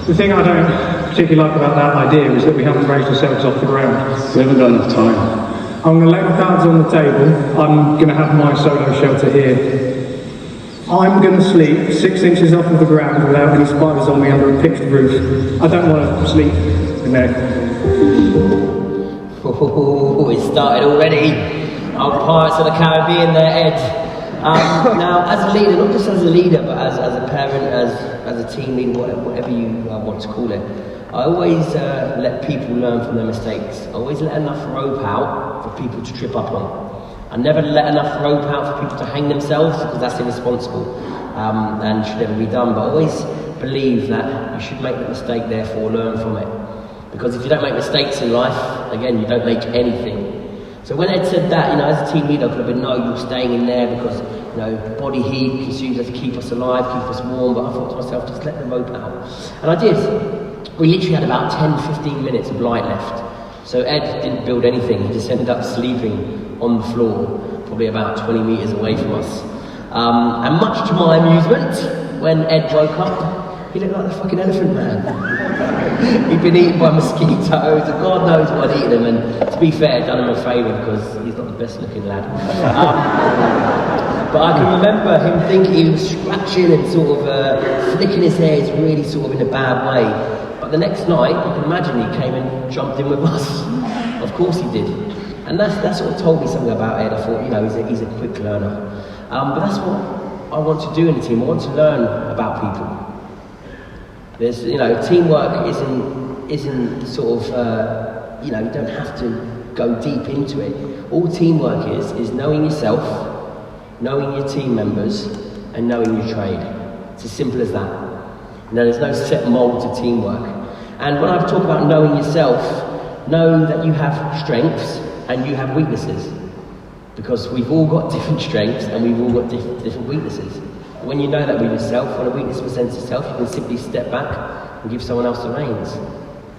The thing I don't particularly like about that idea is that we haven't raised ourselves off the ground. We haven't got enough time. I'm going to lay my cards on the table. I'm going to have my solo shelter here. I'm going to sleep 6 inches off of the ground without any spiders on me under a pitched roof. I don't want to sleep in there. Oh, it started already. Old Pirates of the Caribbean there, Ed. Now, as a leader, not just as a leader, but as a parent, as a team leader, whatever you want to call it, I always let people learn from their mistakes. I always let enough rope out for people to trip up on. I never let enough rope out for people to hang themselves, because that's irresponsible and should never be done. But I always believe that you should make the mistake, therefore learn from it. Because if you don't make mistakes in life, again, you don't make anything. So when Ed said that, as a team leader, I could have been, no, you're staying in there because, body heat consumes us to keep us alive, keep us warm. But I thought to myself, just let the rope out. And I did. We literally had about 10-15 minutes of light left. So Ed didn't build anything. He just ended up sleeping on the floor, probably about 20 metres away from us. And much to my amusement, when Ed woke up, he looked like the fucking Elephant Man. He'd been eaten by mosquitoes, and God knows what had eaten him. And to be fair, done him a favour because he's not the best looking lad. But I can remember him thinking he was scratching and sort of flicking his hairs really sort of in a bad way. But the next night, you can imagine he came and jumped in with us. Of course he did. And that sort of told me something about Ed. I thought, he's a quick learner. But that's what I want to do in a team. I want to learn about people. There's, teamwork isn't sort of, you don't have to go deep into it. All teamwork is knowing yourself, knowing your team members, and knowing your trade. It's as simple as that. There's no set mould to teamwork. And when I talk about knowing yourself, know that you have strengths and you have weaknesses. Because we've all got different strengths and we've all got different weaknesses. When you know that with yourself, when a weakness presents itself, you can simply step back and give someone else the reins.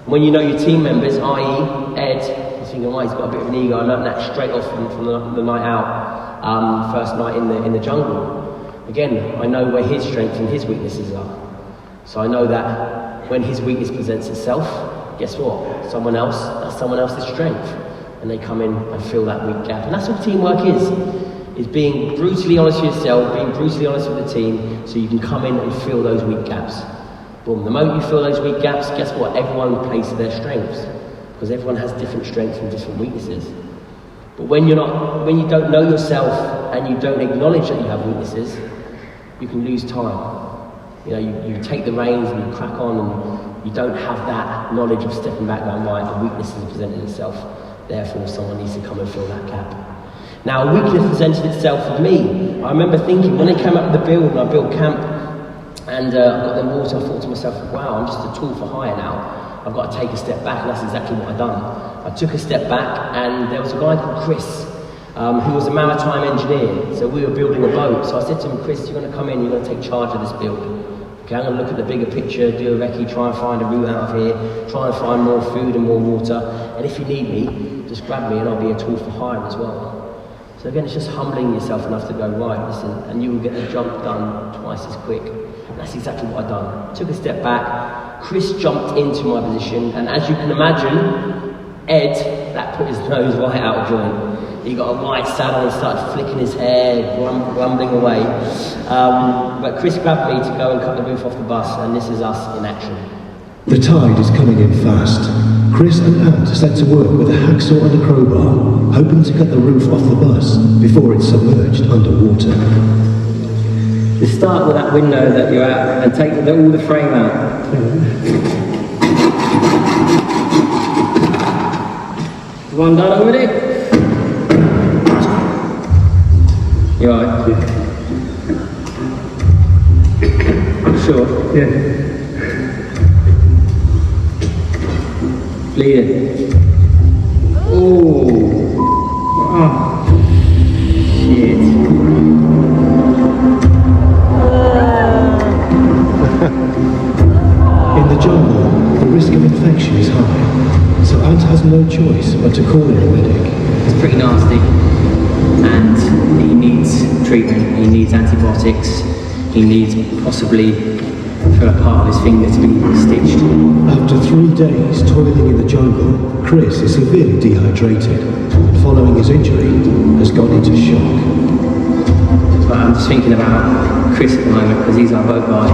When you know your team members, i.e. Ed, you're thinking, oh, he's got a bit of an ego. I learned that straight off from the night out, first night in the jungle. Again, I know where his strengths and his weaknesses are. So I know that when his weakness presents itself, guess what? That's someone else's strength. And they come in and fill that weak gap. And that's what teamwork is being brutally honest with yourself, being brutally honest with the team, so you can come in and fill those weak gaps. Boom. The moment you fill those weak gaps, guess what? Everyone plays to their strengths. Because everyone has different strengths and different weaknesses. But when you don't know yourself and you don't acknowledge that you have weaknesses, you can lose time. You know, you take the reins and you crack on, and you don't have that knowledge of stepping back going, right, the weakness has presented itself, therefore someone needs to come and fill that gap. Now, a weakness presented itself with me. I remember thinking, when I came up with the build and I built camp, and I got them water, I thought to myself, wow, I'm just a tool for hire now. I've got to take a step back, and that's exactly what I've done. I took a step back, and there was a guy called Chris, who was a maritime engineer. So we were building a boat. So I said to him, Chris, you're going to come in, you're going to take charge of this build. Okay, I'm going to look at the bigger picture, do a recce, try and find a route out of here, try and find more food and more water. And if you need me, just grab me and I'll be a tool for hire as well. So again, it's just humbling yourself enough to go, right, listen, and you will get the job done twice as quick. And that's exactly what I've done. I took a step back, Chris jumped into my position, and as you can imagine, Ed, that put his nose right out of joint. He got a white saddle and started flicking his hair, grumbling away. But Chris grabbed me to go and cut the roof off the bus, and this is us in action. The tide is coming in fast. Chris and Ant set to work with a hacksaw and a crowbar, hoping to cut the roof off the bus before it's submerged underwater. You start with that window that you're at and take all the frame out. One done already? You alright? Yeah. Sure? Yeah. Bleeding. Oh. Shit. In the jungle, the risk of infection is high, so Ant has no choice but to call in a medic. It's pretty nasty, and he needs treatment, he needs antibiotics, he needs possibly for a part of his finger to be stitched. After 3 days toiling in the jungle, Chris is severely dehydrated, and following his injury, has gone into shock. But I'm just thinking about Chris at the moment, because he's our boat guy.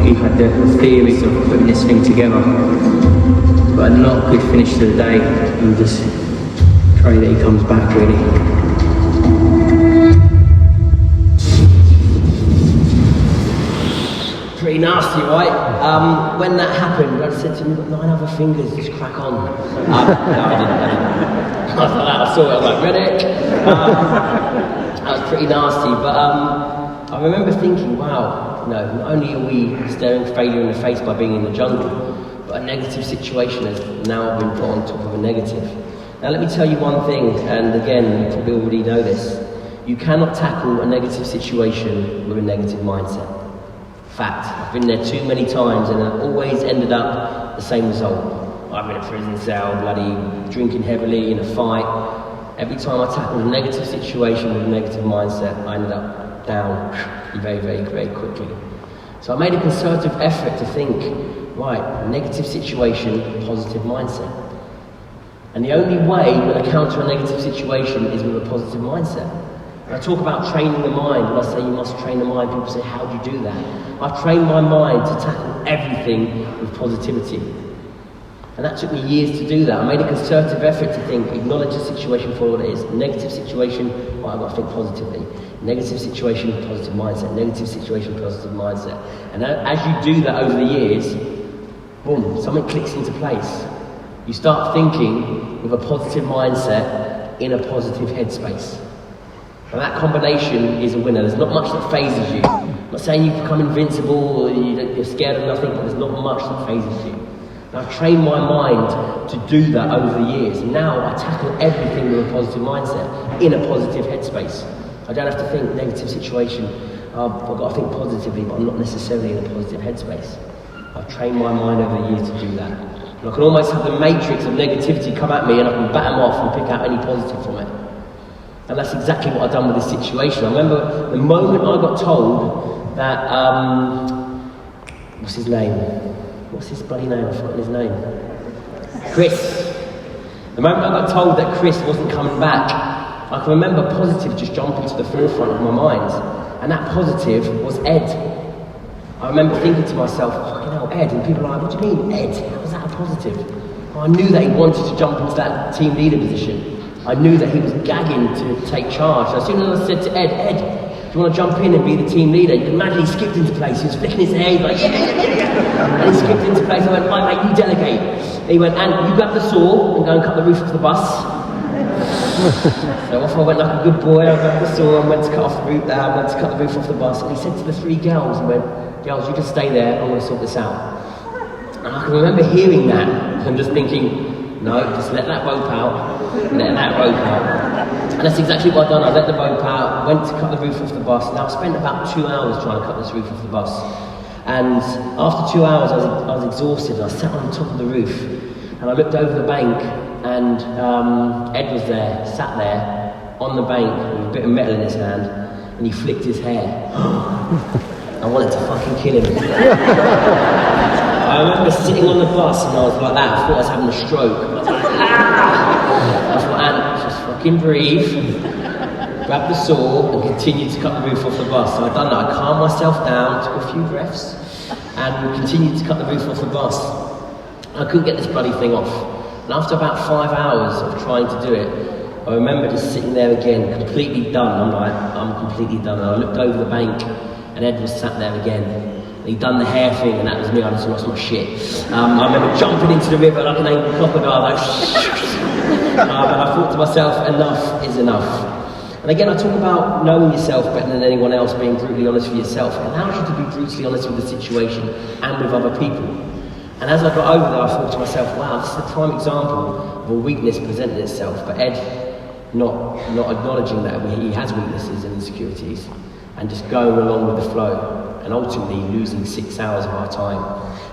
He had the theories of putting this thing together, but a not good finish to the day, and just pray that he comes back really. Pretty nasty, right? When that happened, I said to him, you've got 9 other fingers, just crack on. No, I didn't. I saw it, I was like, medic. That was pretty nasty, but I remember thinking, wow, you know, not only are we staring failure in the face by being in the jungle, but a negative situation has now been put on top of a negative. Now let me tell you one thing, and again, you probably already know this. You cannot tackle a negative situation with a negative mindset. Fact, I've been there too many times and I've always ended up the same result. I'm in a prison cell, bloody drinking heavily in a fight. Every time I tackled a negative situation with a negative mindset, I ended up down very, very, very quickly. So I made a concerted effort to think, right, negative situation, positive mindset. And the only way you're going to counter a negative situation is with a positive mindset. When I talk about training the mind, when I say you must train the mind, people say, how do you do that? I trained my mind to tackle everything with positivity. And that took me years to do that. I made a concerted effort to think, acknowledge the situation for what it is. Negative situation, well, I've got to think positively. Negative situation, positive mindset. Negative situation, positive mindset. And as you do that over the years, boom, something clicks into place. You start thinking with a positive mindset in a positive headspace. And that combination is a winner. There's not much that phases you. I'm not saying you become invincible or you're scared of nothing, but there's not much that phases you. And I've trained my mind to do that over the years. And now I tackle everything with a positive mindset, in a positive headspace. I don't have to think negative situation. I've got to think positively, but I'm not necessarily in a positive headspace. I've trained my mind over the years to do that. And And I can almost have the matrix of negativity come at me and I can bat them off and pick out any positive from it. And that's exactly what I've done with this situation. I remember the moment I got told that, what's his name? What's his bloody name? I've forgotten his name. Chris. The moment I got told that Chris wasn't coming back, I can remember positive just jumping to the forefront of my mind. And that positive was Ed. I remember thinking to myself, fucking hell, Ed. And people are like, what do you mean, Ed? How was that a positive? Well, I knew that he wanted to jump into that team leader position. I knew that he was gagging to take charge. As soon as I said to Ed, do you want to jump in and be the team leader? You can imagine he skipped into place. He was flicking his hair, like, yeah. And he skipped into place. I went, right, mate, you delegate. And he went, and you grab the saw and go and cut the roof off the bus. So off I went like a good boy. I grabbed the saw and went to cut the roof off the bus. And he said to the three girls, he went, girls, you just stay there. I'm going to sort this out. And I can remember hearing that and just thinking, no, just let that rope out. Let that rope out. And that's exactly what I've done. I let the rope out, went to cut the roof off the bus. Now I spent about 2 hours trying to cut this roof off the bus. And after 2 hours I was exhausted. I sat on the top of the roof and I looked over the bank and Ed was there, sat there on the bank with a bit of metal in his hand and he flicked his hair. I wanted to fucking kill him. I remember sitting on the bus and I was like that. I thought I was having a stroke. I was like, I thought, Ant, just fucking breathe, grab the saw and continue to cut the roof off the bus. So I'd done that. I calmed myself down, took a few breaths and continued to cut the roof off the bus. I couldn't get this bloody thing off. And after about 5 hours of trying to do it, I remember just sitting there again, completely done. I'm like, I'm completely done. And I looked over the bank and Ed was sat there again. He'd done the hair thing and that was me, I just lost my shit. I remember jumping into the river like an angry crocodile, like and I thought to myself, enough is enough. And again, I talk about knowing yourself better than anyone else, being brutally honest with yourself. It allows you to be brutally honest with the situation and with other people. And as I got over there, I thought to myself, wow, this is a prime example of a weakness presenting itself. But Ed not acknowledging that he has weaknesses and insecurities and just going along with the flow. And ultimately losing 6 hours of our time.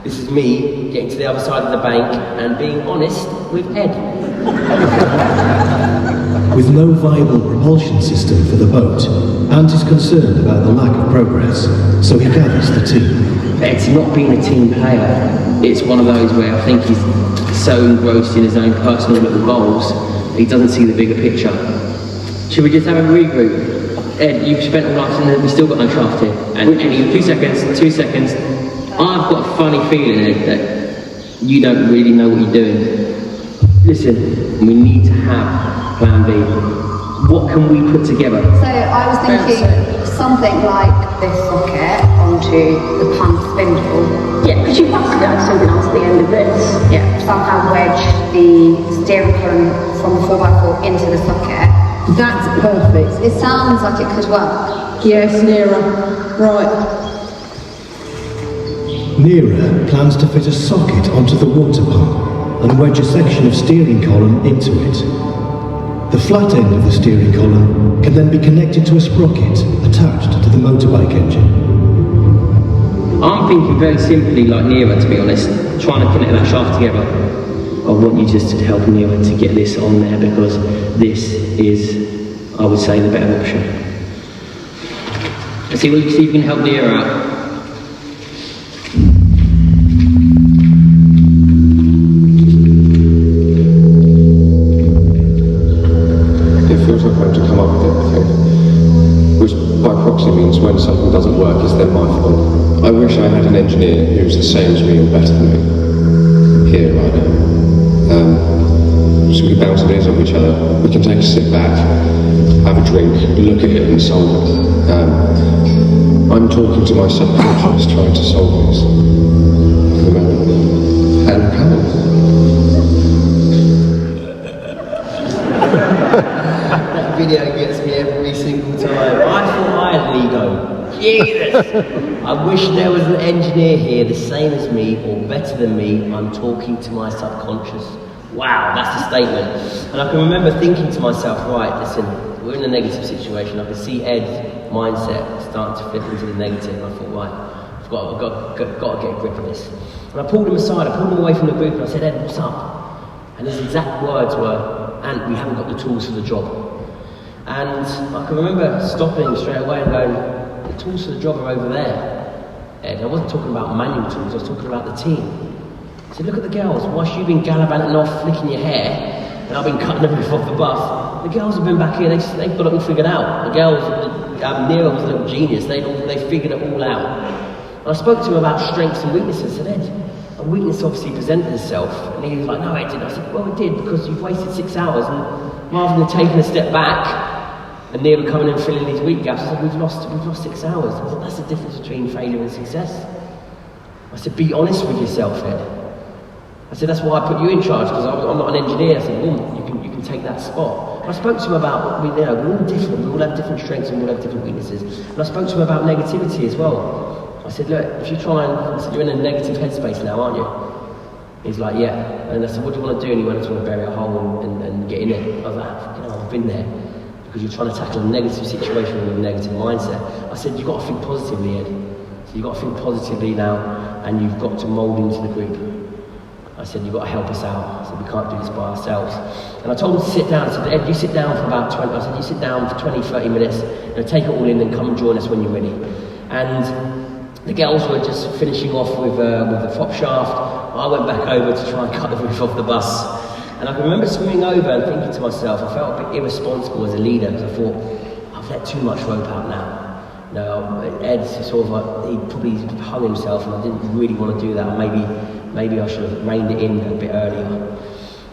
This is me getting to the other side of the bank and being honest with Ed. With no viable propulsion system for the boat, Ant is concerned about the lack of progress, so he gathers the team. Ed's not being a team player. It's one of those where I think he's so engrossed in his own personal little goals, he doesn't see the bigger picture. Should we just have a regroup? Ed, you've spent all night and we've still got no shaft here. And 2 seconds. I've got a funny feeling, Ed, that you don't really know what you're doing. Listen, we need to have plan B. What can we put together? So I was thinking something like this socket onto the pump spindle. Yeah, because you must have something else at the end of this. Yeah, somehow wedge the steering column from the 4x4 into the socket. That's perfect. It sounds like it could work. Yes, Nira. Right. Nira plans to fit a socket onto the water pump and wedge a section of steering column into it. The flat end of the steering column can then be connected to a sprocket attached to the motorbike engine. I'm thinking very simply like Nira, to be honest, trying to connect that shaft together. I want you just to help Nira to get this on there because this is, I would say, the better option. Let's see if you can help Nira out. It feels like I have to come up with everything, which by proxy means when something doesn't work, it's then my fault. I wish I had an engineer who's the same as me or better than me, here right now. So we bounce ideas off each other. We can take a sit back, have a drink, look at it and solve it. I'm talking to my subconscious trying to solve this at the moment. And can. That video gets me every single time. I thought I had an ego. Jesus! I wish there was an engineer here the same as me or better than me. I'm talking to my subconscious. Wow, that's a statement. And I can remember thinking to myself, right, listen, we're in a negative situation. I could see Ed's mindset starting to flip into the negative. And I thought, right, I've got to get a grip of this. And I pulled him aside, I pulled him away from the booth and I said, Ed, what's up? And his exact words were, Ant, we haven't got the tools for the job. And I can remember stopping straight away and going, the tools for the job are over there. Ed, I wasn't talking about manual tools, I was talking about the team. I said, look at the girls, whilst you've been gallivanting off, flicking your hair, and I've been cutting the roof off the bus, the girls have been back here, they've got it all figured out. The girls, Nero was a little genius, they figured it all out. And I spoke to him about strengths and weaknesses. I said, Ed, a weakness obviously presented itself. And he was like, no, it didn't. I said, well, it did, because you've wasted 6 hours, and rather than taking a step back, and Nero coming in and filling these weak gaps, I said, we've lost 6 hours. I said, that's the difference between failure and success. I said, be honest with yourself, Ed. I said, that's why I put you in charge, because I'm not an engineer. I said, well, you can take that spot. And I spoke to him about, we're all different, we all have different strengths and we all have different weaknesses. And I spoke to him about negativity as well. I said, look, if you try and, I said, you're in a negative headspace now, aren't you? He's like, yeah. And I said, what do you want to do? And he went, I just want to bury a hole and get in it. I was like, you know, I've been there. Because you're trying to tackle a negative situation with a negative mindset. I said, you've got to think positively, Ed. So you've got to think positively now, and you've got to mould into the group. I said, you've got to help us out. I said, we can't do this by ourselves. And I told him to sit down. I said, Ed, you sit down for about 20, I said, you sit down for 20, 30 minutes, take it all in and come and join us when you're ready. And the girls were just finishing off with the prop shaft. I went back over to try and cut the roof off the bus. And I can remember swimming over and thinking to myself, I felt a bit irresponsible as a leader, because I thought, I've let too much rope out now. No, Ed sort of like, he probably hung himself, and I didn't really want to do that. Maybe I should have reined it in a bit earlier.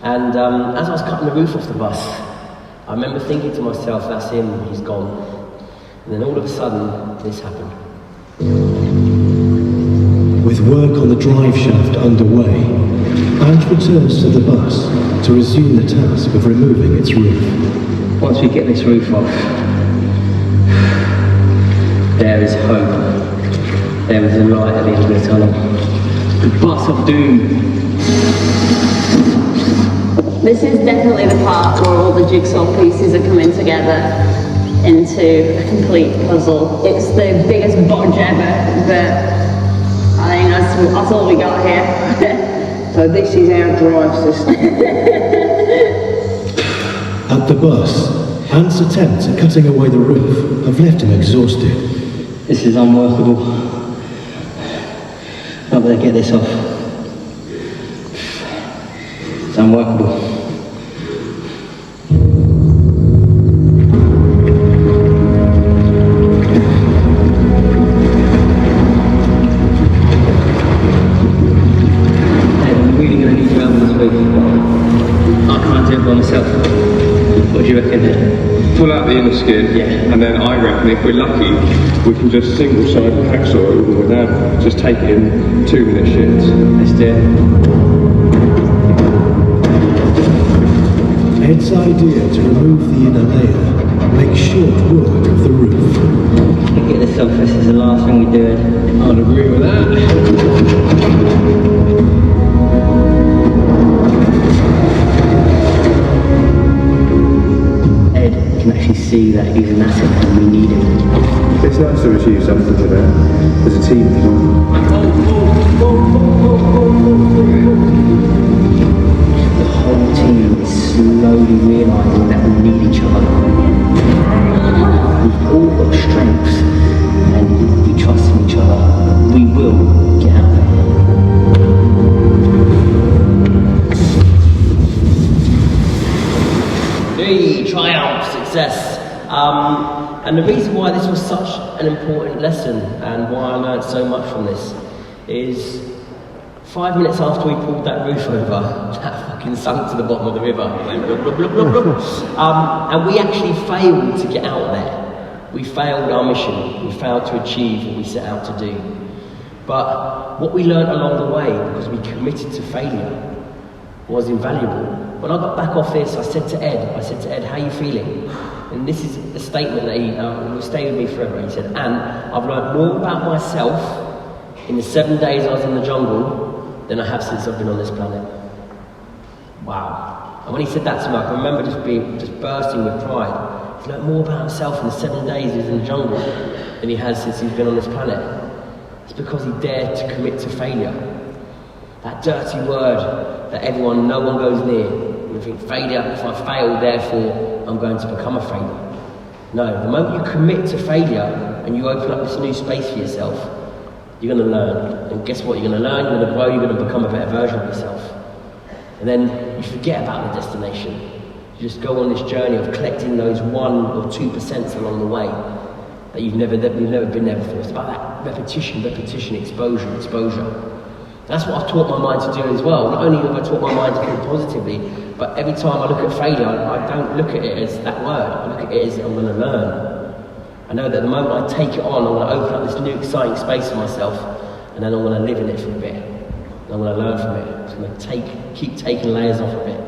And as I was cutting the roof off the bus, I remember thinking to myself, that's him, he's gone. And then all of a sudden, this happened. With work on the drive shaft underway, Ant returns to the bus to resume the task of removing its roof. Once we get this roof off, there is hope. There is a light at the end of the tunnel. The bus of doom. This is definitely the part where all the jigsaw pieces are coming together into a complete puzzle. It's the biggest bodge ever, but I think that's all we got here. So this is our drive system. At the bus, Ant's attempts at cutting away the roof have left him exhausted. This is unworkable. Not going to get this off. It's unworkable. Hey, I'm really going to need your help this week. I can't do it by myself. What do you reckon, Ed? Pull out the inner skin, and then I reckon if we're lucky, we can just single-side hacksaw over with that. Just take it in 2-minute shifts. Let's do it. Ed's idea to remove the inner layer makes short work of the roof. Get this off, this is the last thing we do. I'd agree with that. You can actually see that he's an asset and we need him. It's nice to achieve something today. There's a team. The whole team is slowly realising that we need each other. We've all got strengths, and if we trust in each other, we will get out there. Hey, triumph, success. And the reason why this was such an important lesson and why I learned so much from this is 5 minutes after we pulled that roof over, that fucking sunk to the bottom of the river. It went blub, blub, blub, blub, blub. And we actually failed to get out there. We failed our mission. We failed to achieve what we set out to do. But what we learned along the way, because we committed to failure, was invaluable. When I got back off this, I said to Ed, how are you feeling? And this is a statement that he will stay with me forever. He said, Ant, I've learned more about myself in the 7 days I was in the jungle than I have since I've been on this planet. Wow. And when he said that to me, I can remember just bursting with pride. He's learned more about himself in the 7 days he was in the jungle than he has since he's been on this planet. It's because he dared to commit to failure. That dirty word that no one goes near. You think failure, if I fail, therefore I'm going to become a failure. No, the moment you commit to failure and you open up this new space for yourself, you're going to learn. And guess what? You're going to learn, you're going to grow, you're going to become a better version of yourself. And then you forget about the destination. You just go on this journey of collecting those 1 or 2% along the way that you've never been there before. It's about that repetition, exposure. That's what I've taught my mind to do as well. Not only have I taught my mind to think positively, but every time I look at failure, I don't look at it as that word. I look at it as I'm going to learn. I know that the moment I take it on, I'm going to open up this new exciting space for myself, and then I'm going to live in it for a bit. And I'm going to learn from it. I'm just going to keep taking layers off of it.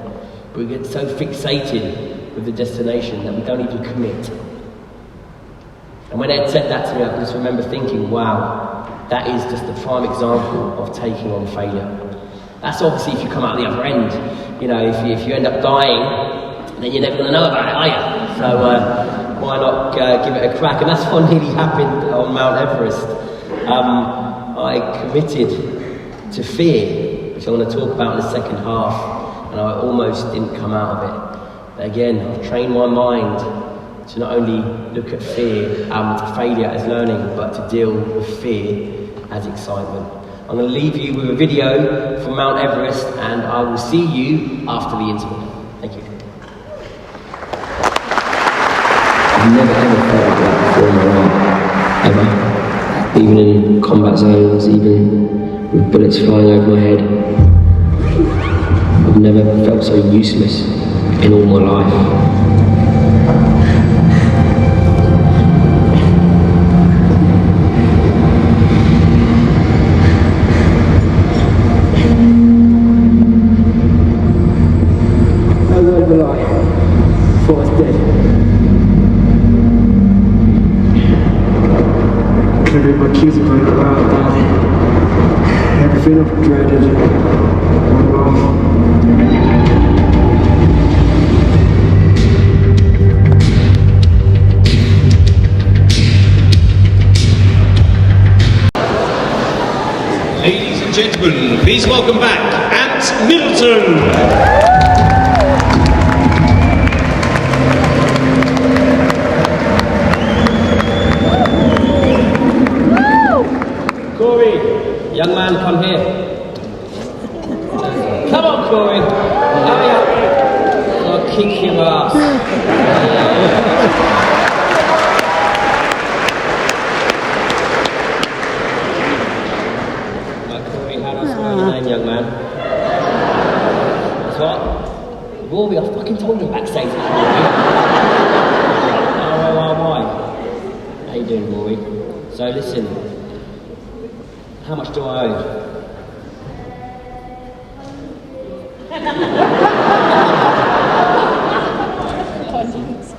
But we get so fixated with the destination that we don't even commit. And when Ed said that to me, I just remember thinking, wow, that is just the prime example of taking on failure. That's obviously if you come out the other end. You know, if you end up dying, then you're never going to know about it, are you? So why not give it a crack? And that's what nearly happened on Mount Everest. I committed to fear, which I'm going to talk about in the second half, and I almost didn't come out of it. But again, I've trained my mind to not only look at fear, failure as learning, but to deal with fear as excitement. I'm going to leave you with a video from Mount Everest, and I will see you after the interval. Thank you. I've never ever felt like that before in my life, ever. Even in combat zones, even with bullets flying over my head. I've never felt so useless in all my life. Ladies and gentlemen, please welcome back Ant Middleton. Corey, young man, come here. Come on, Corey. Hurry up. I'll kick your ass. Young man. That's what? Rory, I fucking told you backstage. Why? How you doing, Rory? So listen, how much do I owe?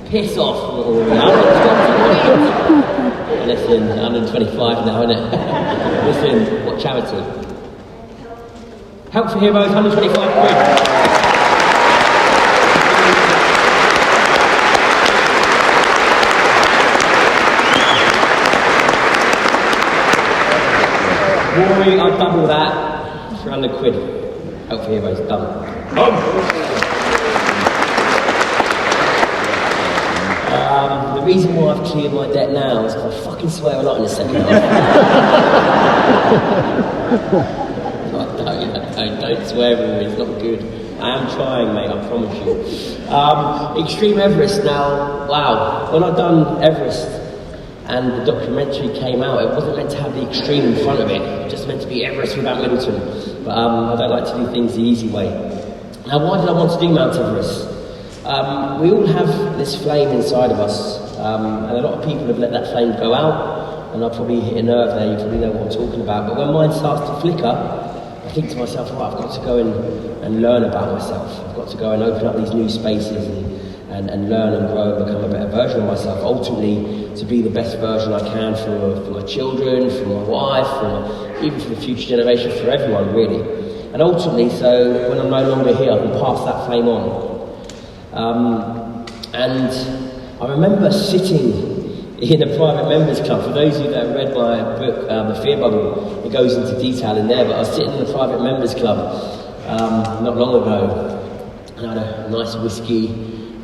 Piss off, Rory. Listen, 125 now, isn't it? Listen, what charity? Help for Heroes, 125 quid. Rory, I'll double that. 300 quid. Help for Heroes, done. The reason why I've cleared my debt now is because I fucking swear a lot in the second Don't swear at me, it's not good. I am trying, mate, I promise you. Extreme Everest now, wow. When I'd done Everest and the documentary came out, it wasn't meant to have the extreme in front of it. It was just meant to be Everest without Middleton. But I don't like to do things the easy way. Now, why did I want to do Mount Everest? We all have this flame inside of us, and a lot of people have let that flame go out, and I'll probably hit a nerve there, you probably know what I'm talking about. But when mine starts to flicker, I think to myself, right, I've got to go and learn about myself. I've got to go and open up these new spaces and learn and grow and become a better version of myself. Ultimately, to be the best version I can for my children, for my wife, even for the future generation, for everyone, really. And ultimately, so when I'm no longer here, I can pass that flame on. And I remember sitting in a private members club. For those of you that have read my book, The Fear Bubble, it goes into detail in there, but I was sitting in a private members club not long ago, and I had a nice whiskey,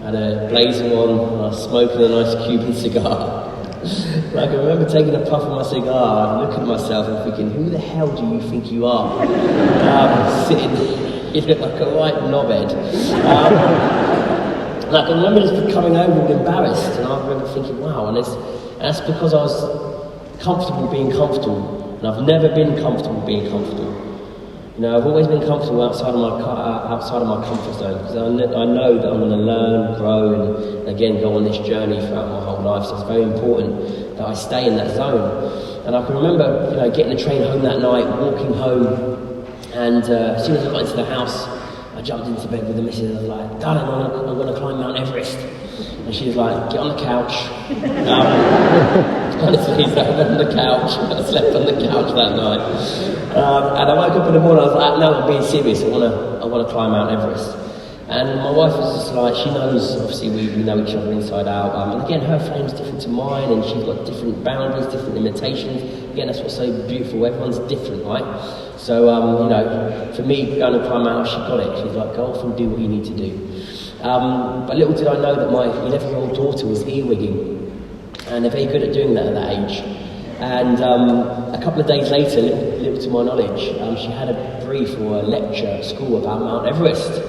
had a blazer on, and I was smoking a nice Cuban cigar. I can remember taking a puff of my cigar and looking at myself and thinking, who the hell do you think you are? Sitting, you look like a right knobhead. And I can remember just becoming overall embarrassed, and I remember thinking, wow, and that's because I was comfortable being comfortable, and I've never been comfortable being comfortable. You know, I've always been comfortable outside of my comfort zone, because I know that I'm going to learn, grow, and again go on this journey throughout my whole life. So it's very important that I stay in that zone. And I can remember, you know, getting the train home that night, walking home, and as soon as I got into the house, I jumped into bed with the missus. I was like, darling, I'm going to climb Mount Everest. And she was like, get on the couch. Honestly, so I went on the couch. I slept on the couch that night. And I woke up in the morning, I was like, no, I'm being serious. I want to climb Mount Everest. And my wife was just like, she knows, obviously we know each other inside out. And again, her frame's different to mine, and she's got different boundaries, different limitations. Again, that's what's so beautiful. Everyone's different, right? So, you know, for me, going to climb out, she got it. She's like, go off and do what you need to do. But little did I know that my 11-year-old daughter was earwigging, and they're very good at doing that at that age. And a couple of days later, little to my knowledge, she had a brief or a lecture at school about Mount Everest.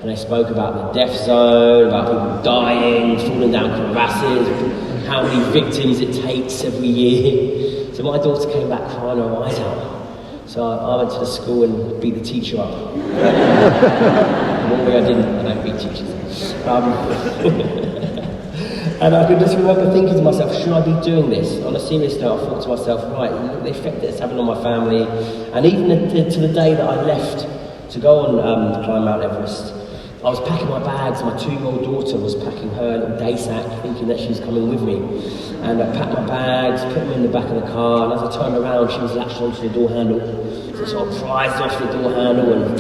And they spoke about the death zone, about people dying, falling down crevasses, how many victims it takes every year. So my daughter came back crying her eyes out. So I went to the school and beat the teacher up. Normally I don't beat teachers. And I could just remember thinking to myself, should I be doing this? On a serious note, I thought to myself, right, look the effect that it's having on my family. And even to the day that I left to go on climb Mount Everest, I was packing my bags. My 2-year-old daughter was packing her little day sack, thinking that she was coming with me. And I packed my bags, put them in the back of the car, and as I turned around, she was latched onto the door handle. So I sort of prized off the door handle and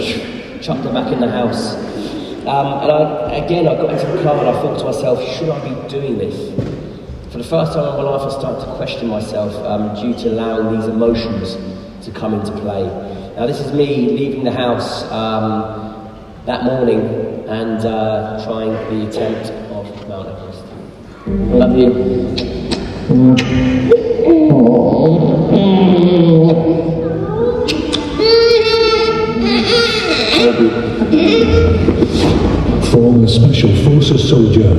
chucked her back in the house. And I got into the car and I thought to myself, should I be doing this? For the first time in my life, I started to question myself due to allowing these emotions to come into play. Now, this is me leaving the house that morning and trying the attempt of Mount Everest. Love you. Former Special Forces soldier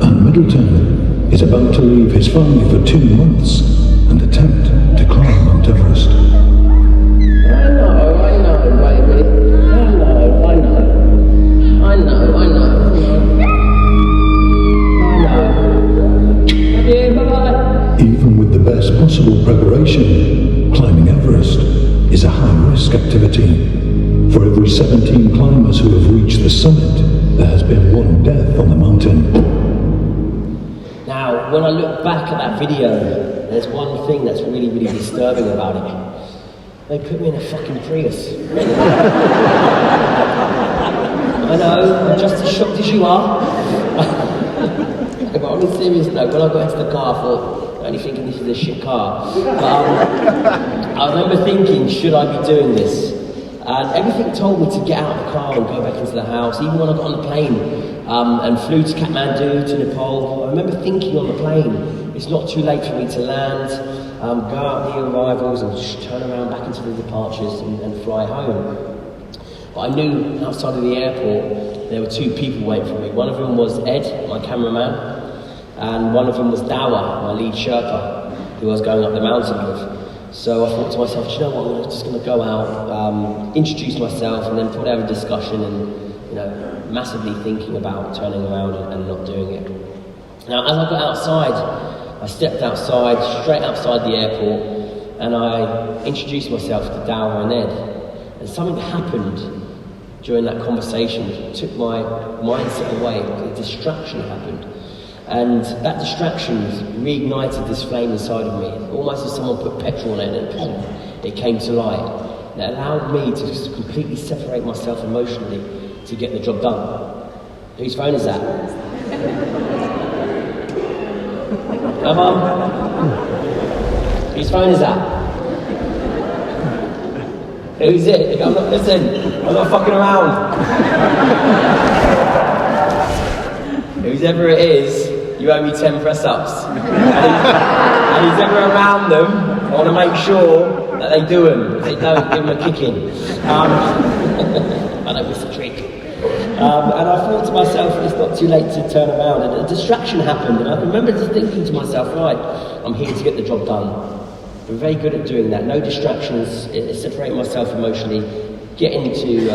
Anne Middleton is about to leave his family for 2 months and attempt to climb Mount Everest. I know, baby. I know. Love you, bye-bye. Even with the best possible preparation, climbing Everest is a high-risk activity. For every 17 climbers who have reached the summit, there has been 1 death on the mountain. Now, when I look back at that video, there's one thing that's really, really disturbing about it. They put me in a fucking Prius. I know, I'm just as shocked as you are. But on a serious note, when I got into the car, I thought, I'm only thinking this is a shit car. But I remember thinking, should I be doing this? And everything told me to get out of the car and go back into the house. Even when I got on the plane and flew to Kathmandu, to Nepal, I remember thinking on the plane, it's not too late for me to land, go out the arrivals and turn around back into the departures and fly home. But I knew outside of the airport there were 2 people waiting for me. One of them was Ed, my cameraman, and one of them was Dawa, my lead Sherpa, who I was going up the mountain with. So I thought to myself, do you know what, I'm just going to go out, introduce myself, and then probably have a discussion and, you know, massively thinking about turning around and not doing it. Now, as I got outside, I stepped outside, straight outside the airport, and I introduced myself to Dawa and Ed. And something happened during that conversation that took my mindset away. A distraction happened. And that distraction reignited this flame inside of me, almost as someone put petrol on it and it came to light. And it allowed me to just completely separate myself emotionally to get the job done. Whose phone is that? Come on. Whose phone is that? Who's it? I'm not, listen, I'm not fucking around. Whoever it is, you owe me 10 press-ups. And who's ever around them, I want to make sure that they do them. If they don't, give them a kicking. I know it's a trick. And I thought to myself, it's not too late to turn around. And a distraction happened, and I remember just thinking to myself, right, I'm here to get the job done. I'm very good at doing that. No distractions, separate myself emotionally, get into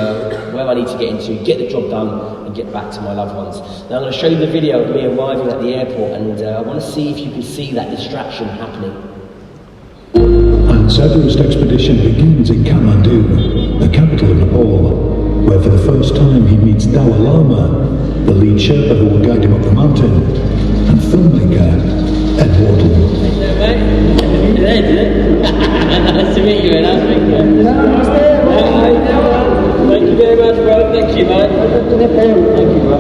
where I need to get into, get the job done, and get back to my loved ones. Now I'm going to show you the video of me arriving at the airport, and I want to see if you can see that distraction happening. And Everest expedition begins in Kathmandu, the capital of Nepal, where for the first time he meets Dalai Lama, the lead Sherpa who will guide him up the mountain, and filmmaker Ed Wharton. Nice to meet you, man. Thank you very much, bro. Thank you, man. Thank you, bro.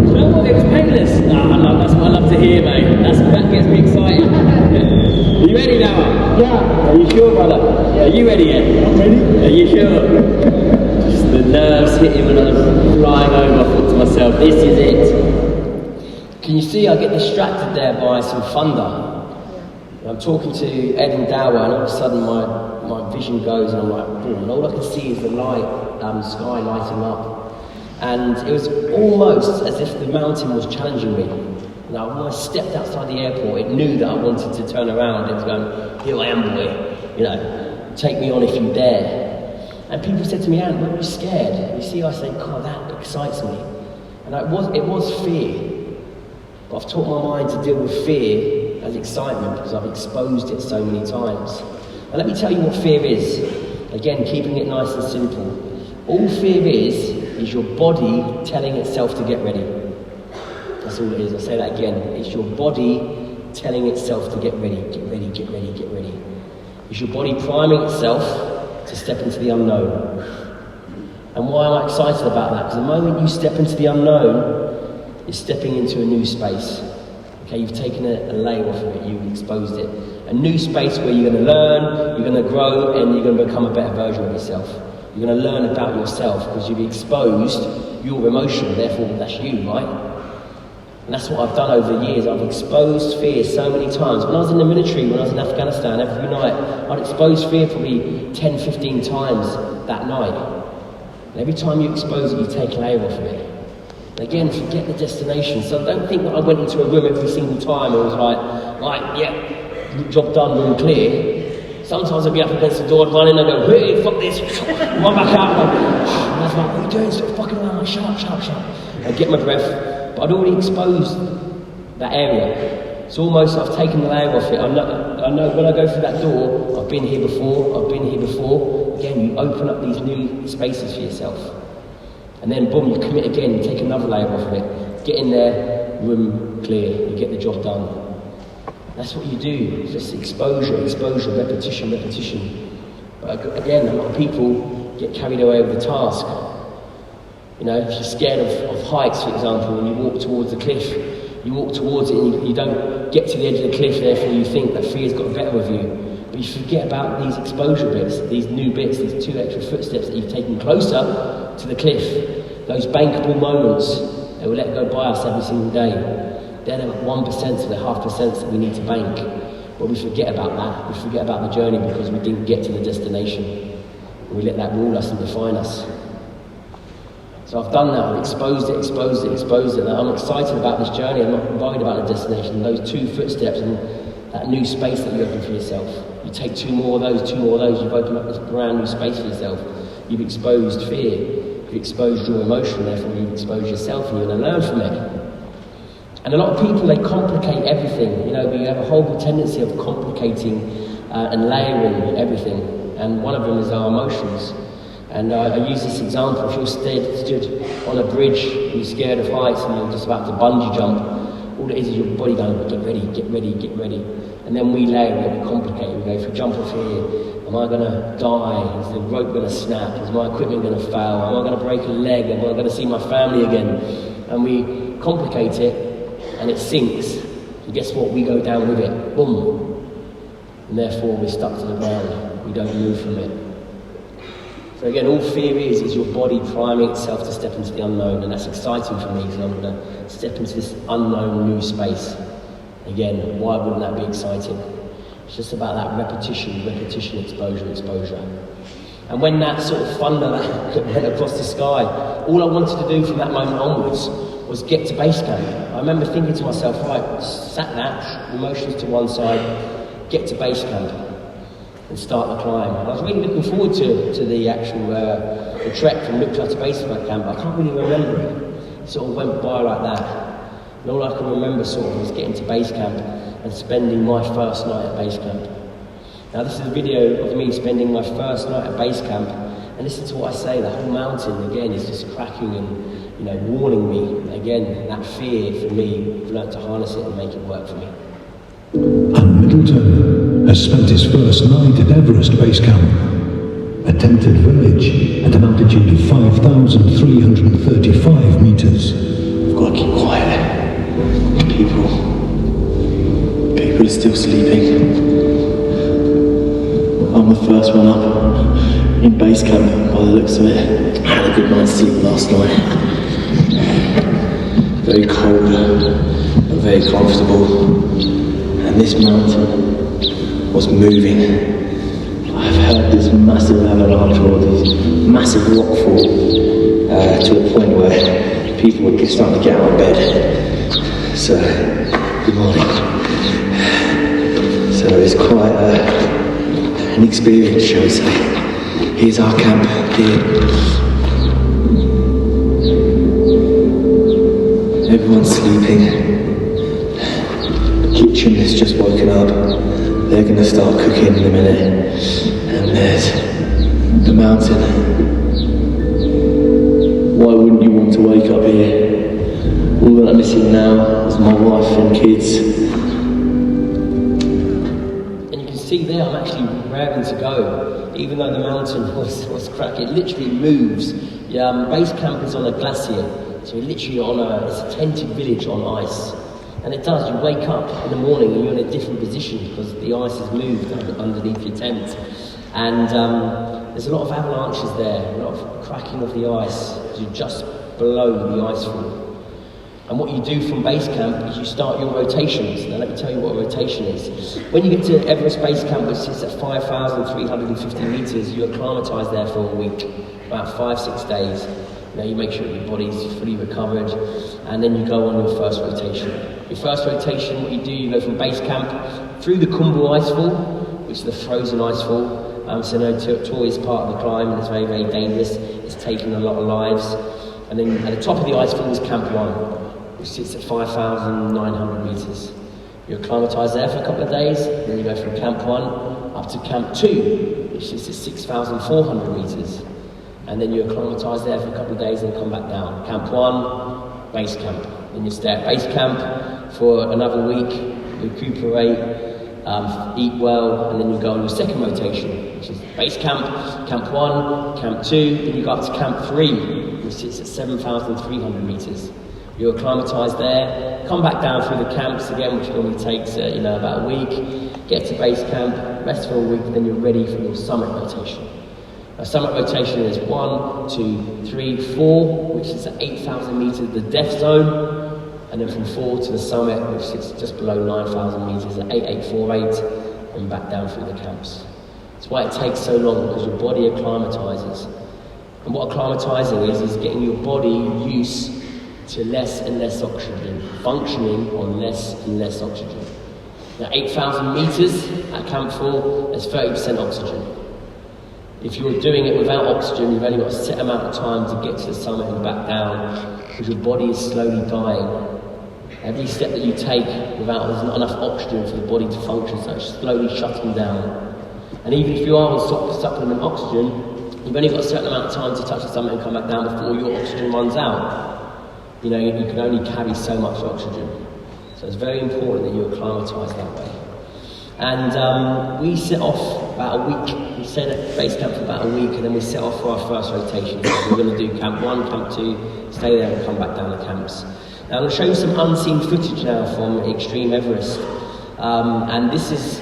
You know what? It was painless. That's what I love to hear, mate. That gets me excited. Are you ready now? Yeah. Are you sure, brother? Yeah. Are you ready yet? I'm ready. Are you sure? Just the nerves hit him when I was flying over. I thought to myself, this is it. Can you see I get distracted there by some thunder? I'm talking to Ed and Dower, and all of a sudden my vision goes, and I'm like, boom, and all I can see is the light, sky lighting up. And it was almost as if the mountain was challenging me. Now, when I stepped outside the airport, it knew that I wanted to turn around. It was going, here I am, boy. You know, take me on if you dare. And people said to me, Ant, weren't you scared? You see, I say, God, that excites me. And it was fear. But I've taught my mind to deal with fear as excitement because I've exposed it so many times. And let me tell you what fear is. Again, keeping it nice and simple. All fear is your body telling itself to get ready. That's all it is. I'll say that again. It's your body telling itself to get ready, get ready, get ready, get ready. It's your body priming itself to step into the unknown. And why am I excited about that? Because the moment you step into the unknown, you're stepping into a new space. Okay, you've taken a layer off of it, you've exposed it. A new space where you're going to learn, you're going to grow, and you're going to become a better version of yourself. You're going to learn about yourself because you've exposed your emotion, therefore that's you, right? And that's what I've done over the years. I've exposed fear so many times. When I was in the military, when I was in Afghanistan, every night, I'd expose fear probably 10, 15 times that night. And every time you expose it, you take a layer off of it. Again, forget the destination. So don't think that I went into a room every single time and was like, right, yeah, job done, room clear. Sometimes I'd be up against the door, I'd run in and go, hey, fuck this, run back out. And I was like, what are you doing? Stop fucking around. Like, shut up, shut up, shut up. I'd get my breath, but I'd already exposed that area. It's almost I've taken the layer off it. I know when I go through that door, I've been here before. Again, you open up these new spaces for yourself. And then boom, you commit again, you take another layer off of it. Get in there, room clear, you get the job done. That's what you do, it's just exposure, repetition. But again, a lot of people get carried away with the task. You know, if you're scared of heights, for example, when you walk towards the cliff, you walk towards it and you don't get to the edge of the cliff, therefore you think that fear's got the better of you. But you forget about these exposure bits, these new bits, these 2 extra footsteps that you've taken closer to the cliff. Those bankable moments that we let go by us every single day. They're the 1% or the 0.5% that we need to bank. But we forget about that. We forget about the journey because we didn't get to the destination. And we let that rule us and define us. So I've done that. I've exposed it. And I'm excited about this journey. I'm not worried about the destination. Those 2 footsteps and that new space that you open for yourself. You take 2 more of those, you've opened up this brand new space for yourself. You've exposed fear. You've exposed your emotion, therefore you've exposed yourself and you're going to learn from it. And a lot of people, they complicate everything. You know, we have a horrible tendency of complicating and layering everything. And one of them is our emotions. And I use this example. If you're stood on a bridge, you're scared of heights and you're just about to bungee jump, all it is your body going, get ready. And then we layer it, we complicate it. We go, if you jump off here, am I going to die? Is the rope going to snap? Is my equipment going to fail? Am I going to break a leg? Am I going to see my family again? And we complicate it and it sinks. And guess what? We go down with it. Boom. And therefore we're stuck to the ground. We don't move from it. So again, all fear is your body priming itself to step into the unknown, and that's exciting for me because I'm going to step into this unknown new space. Again, why wouldn't that be exciting? It's just about that repetition, exposure. And when that sort of thunder went across the sky, all I wanted to do from that moment onwards was get to base camp. I remember thinking to myself, right, sat that, emotions to one side, get to base camp and start the climb. And I was really looking forward to the actual the trek from Middleton to base camp. I can't really remember it. It sort of went by like that. And all I can remember sort of was getting to base camp and spending my first night at base camp. Now this is a video of me spending my first night at base camp, and listen to what I say, the whole mountain again is just cracking and warning me. Again, that fear for me, I've learned to harness it and make it work for me. And Middleton has spent his first night at Everest Base Camp, a tented village at an altitude of 5,335 metres. We've got to keep quiet. People are still sleeping. I'm the first one up in base camp by the looks of it. I had a good night's sleep last night. Very cold and very comfortable. And this mountain was moving. I've heard this massive avalanche or this massive rockfall to the point where people were starting to get out of bed. So, good morning. So it's quite an experience, shall we say. Here's our camp here. Everyone's sleeping. The kitchen has just woken up. They're going to start cooking in a minute. And there's the mountain. Why wouldn't you want to wake up here? All that I'm missing now is my wife and kids. See there, I'm actually raring to go, even though the mountain was crack. It literally moves. Base camp is on a glacier, so you're literally it's a tented village on ice. And it does, you wake up in the morning and you're in a different position because the ice has moved underneath your tent. And there's a lot of avalanches there, a lot of cracking of the ice. You're just below the ice fall. And what you do from base camp is you start your rotations. Now let me tell you what a rotation is. When you get to Everest Base Camp, which sits at 5,350 metres, you acclimatise there for a week, about 5-6 days. You make sure your body's fully recovered, and then you go on your first rotation. Your first rotation, what you do, you go from base camp through the Kumbu Icefall, which is the frozen icefall. It's a notorious part of the climb, and it's very, very dangerous. It's taken a lot of lives. And then at the top of the icefall is Camp 1. Which sits at 5,900 metres. You acclimatise there for a couple of days, then you go from Camp 1 up to Camp 2, which sits at 6,400 metres. And then you acclimatise there for a couple of days and come back down. Camp 1, base camp. Then you stay at base camp for another week, recuperate, eat well, and then you go on your second rotation, which is base camp, Camp 1, Camp 2, then you go up to Camp 3, which sits at 7,300 metres. You acclimatise there, come back down through the camps again, which normally takes about a week, get to base camp, rest for a week, then you're ready for your summit rotation. Now, summit rotation is 1, 2, 3, 4, which is at 8,000 metres, the death zone, and then from 4 to the summit, which sits just below 9,000 metres at 8,848, and back down through the camps. That's why it takes so long, because your body acclimatises. And what acclimatising is getting your body used to less and less oxygen, functioning on less and less oxygen. Now 8,000 metres at Camp 4, there's 30% oxygen. If you're doing it without oxygen, you've only got a set amount of time to get to the summit and back down, because your body is slowly dying. Every step that you take there's not enough oxygen for the body to function, so it's slowly shutting down. And even if you are on supplement oxygen, you've only got a certain amount of time to touch the summit and come back down before your oxygen runs out. You can only carry so much oxygen. So it's very important that you acclimatise that way. And we set off about a week We stayed at base camp for about a week, and then we set off for our first rotation. So we're going to do camp 1, camp 2, stay there and come back down the camps. Now I'm going to show you some unseen footage now from Extreme Everest. And this is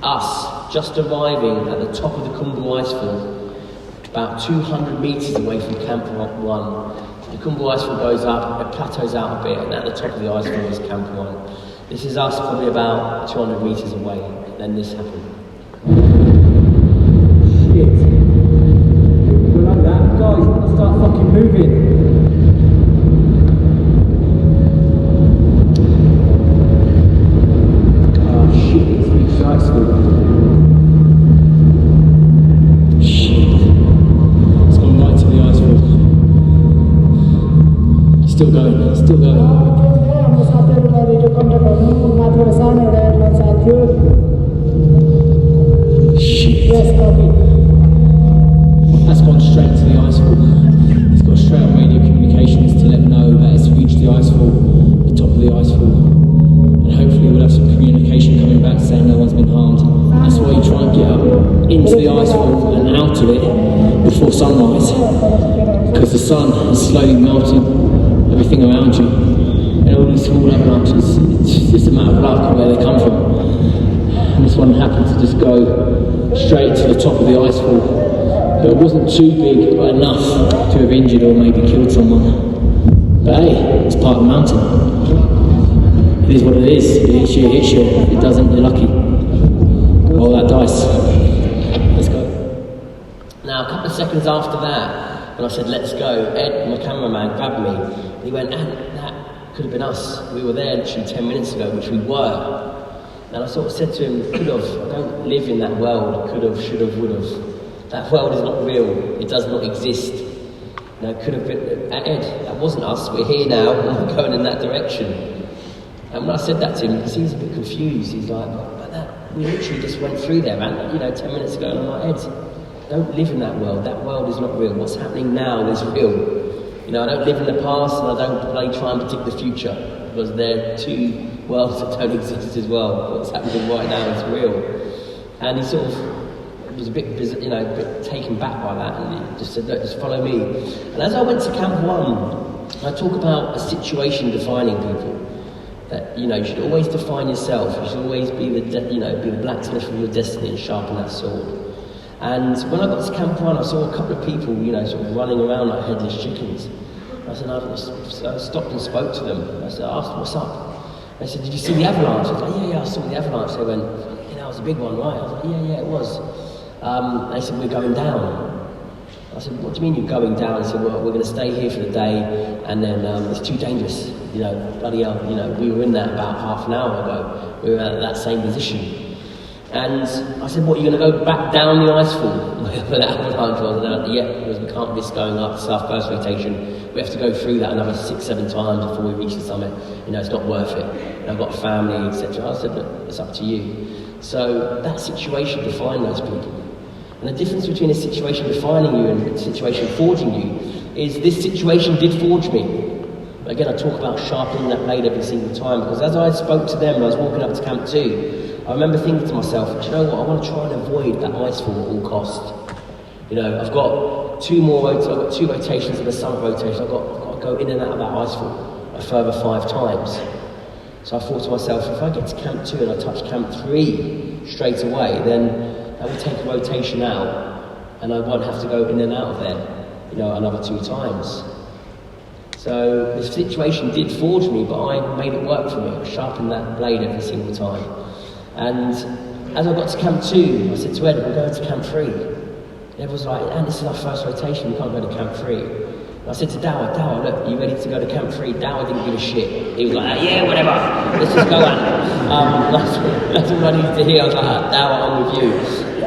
us just arriving at the top of the Khumbu Icefall, about 200 metres away from Camp 1. The Khumbu Icefall goes up, it plateaus out a bit, and at the top of the icefall is Camp 1. This is us probably about 200 metres away, and then this happened. Shit. People like that. Guys, you want to start fucking moving. Oh shit, it's reached icefall. Still going, still going. Shit. Yes, copy. That's gone straight to the icefall. It's got straight on radio communications to let them know that it's reached the icefall, the top of the icefall. And hopefully we'll have some communication coming back saying no one's been harmed. That's why you try and get up into the icefall and out of it before sunrise. Because the sun is slowly melting everything around you, and all these small avalanches, it's just a matter of luck where they come from. And this one happened to just go straight to the top of the icefall, but it wasn't too big, but enough to have injured or maybe killed someone. But hey, it's part of the mountain. It is what it is. It hits you, if it doesn't, you're lucky. Roll that dice. Let's go. Now, a couple of seconds after that, and I said, let's go, Ed, my cameraman, grabbed me. And he went, and that could have been us. We were there literally 10 minutes ago, which we were. And I sort of said to him, could have, I don't live in that world, could have, should have, would have. That world is not real, it does not exist. No, could have been, Ed, that wasn't us, we're here now, and we're going in that direction. And when I said that to him, he was a bit confused. He's like, but that, we literally just went through there, man, 10 minutes ago. And I'm like, Ed, don't live in that world is not real. What's happening now is real. I don't live in the past, and I don't try and predict the future, because they're two worlds that don't exist as well. What's happening right now is real. And he sort of was a bit, a bit taken back by that, and he just said, look, just follow me. And as I went to Camp 1, I talk about a situation defining people. That, you should always define yourself. You should always be be the blacksmith of your destiny and sharpen that sword. And when I got to Camp 1, I saw a couple of people, sort of running around like headless chickens. I said, I stopped and spoke to them. I said, I asked them, what's up? They said, did you see the avalanche? I was like, yeah, I saw the avalanche. They went, that was a big one, right? I was like, yeah, it was. They said, we're going down. I said, what do you mean you're going down? They said, well, we're going to stay here for the day, and then it's too dangerous. Bloody hell, we were in that about half an hour ago. We were at that same position. And I said, what, you're going to go back down the icefall? Where that avalanche was? Yeah, because we can't risk going up the south coast rotation. We have to go through that another 6-7 times before we reach the summit. It's not worth it. And I've got a family, etc. I said, look, it's up to you. So that situation defined those people. And the difference between a situation defining you and a situation forging you is this situation did forge me. But again, I talk about sharpening that blade every single time, because as I spoke to them and I was walking up to Camp 2, I remember thinking to myself, do you know what, I want to try and avoid that icefall at all costs. I've got two rotations in a summer rotation. I've got to go in and out of that icefall a further 5 times. So I thought to myself, if I get to Camp 2 and I touch Camp 3 straight away, then that will take a rotation out, and I won't have to go in and out of there, another 2 times. So the situation did forge me, but I made it work for me. I sharpened that blade every single time. And as I got to Camp 2, I said to Ed, we're going to Camp 3. Ed was like, and this is our first rotation, we can't go to Camp 3. And I said to Dower, look, are you ready to go to Camp 3? Dower didn't give a shit. He was like, yeah, whatever, let's just go on. That's all I needed to hear. I was like, Dower, I'm with you.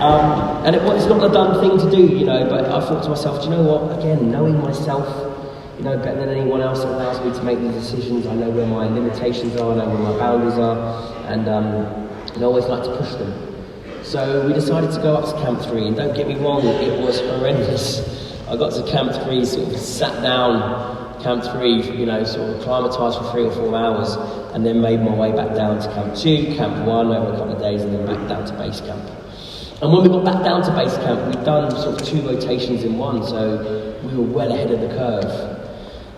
And it's not a done thing to do, but I thought to myself, do you know what, again, knowing myself, better than anyone else, it allows me to make these decisions. I know where my limitations are, I know where my boundaries are, and I always like to push them. So we decided to go up to Camp 3, and don't get me wrong, it was horrendous. I got to Camp 3, sort of sat down, Camp 3, sort of acclimatised for 3 or 4 hours, and then made my way back down to Camp 2, Camp 1 over a couple of days, and then back down to base camp. And when we got back down to base camp, we'd done sort of 2 rotations in one, so we were well ahead of the curve.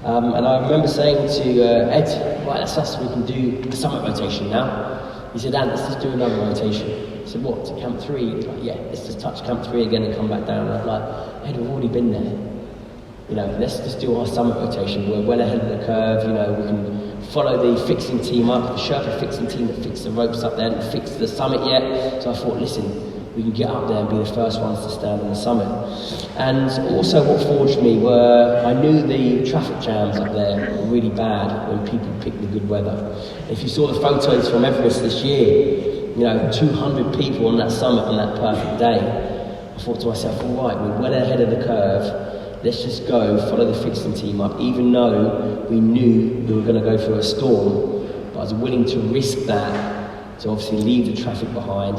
And I remember saying to Ed, right, that's us, we can do a summit rotation now. He said, Ant, let's just do another rotation. I said, what, to Camp 3? He was like, yeah, let's just touch Camp 3 again and come back down. And I'm like, Ed, we've already been there. You know, let's just do our summit rotation. We're well ahead of the curve, you know, we can follow the fixing team up, the Sherpa fixing team that fixed the ropes up there and fixed the summit yet. So I thought, listen, we can get up there and be the first ones to stand on the summit. And also what forged me were, I knew the traffic jams up there were really bad when people picked the good weather. If you saw the photos from Everest this year, you know, 200 people on that summit on that perfect day, I thought to myself, all right, we're well ahead of the curve, let's just go follow the fixing team up, even though we knew we were going to go through a storm, but I was willing to risk that to obviously leave the traffic behind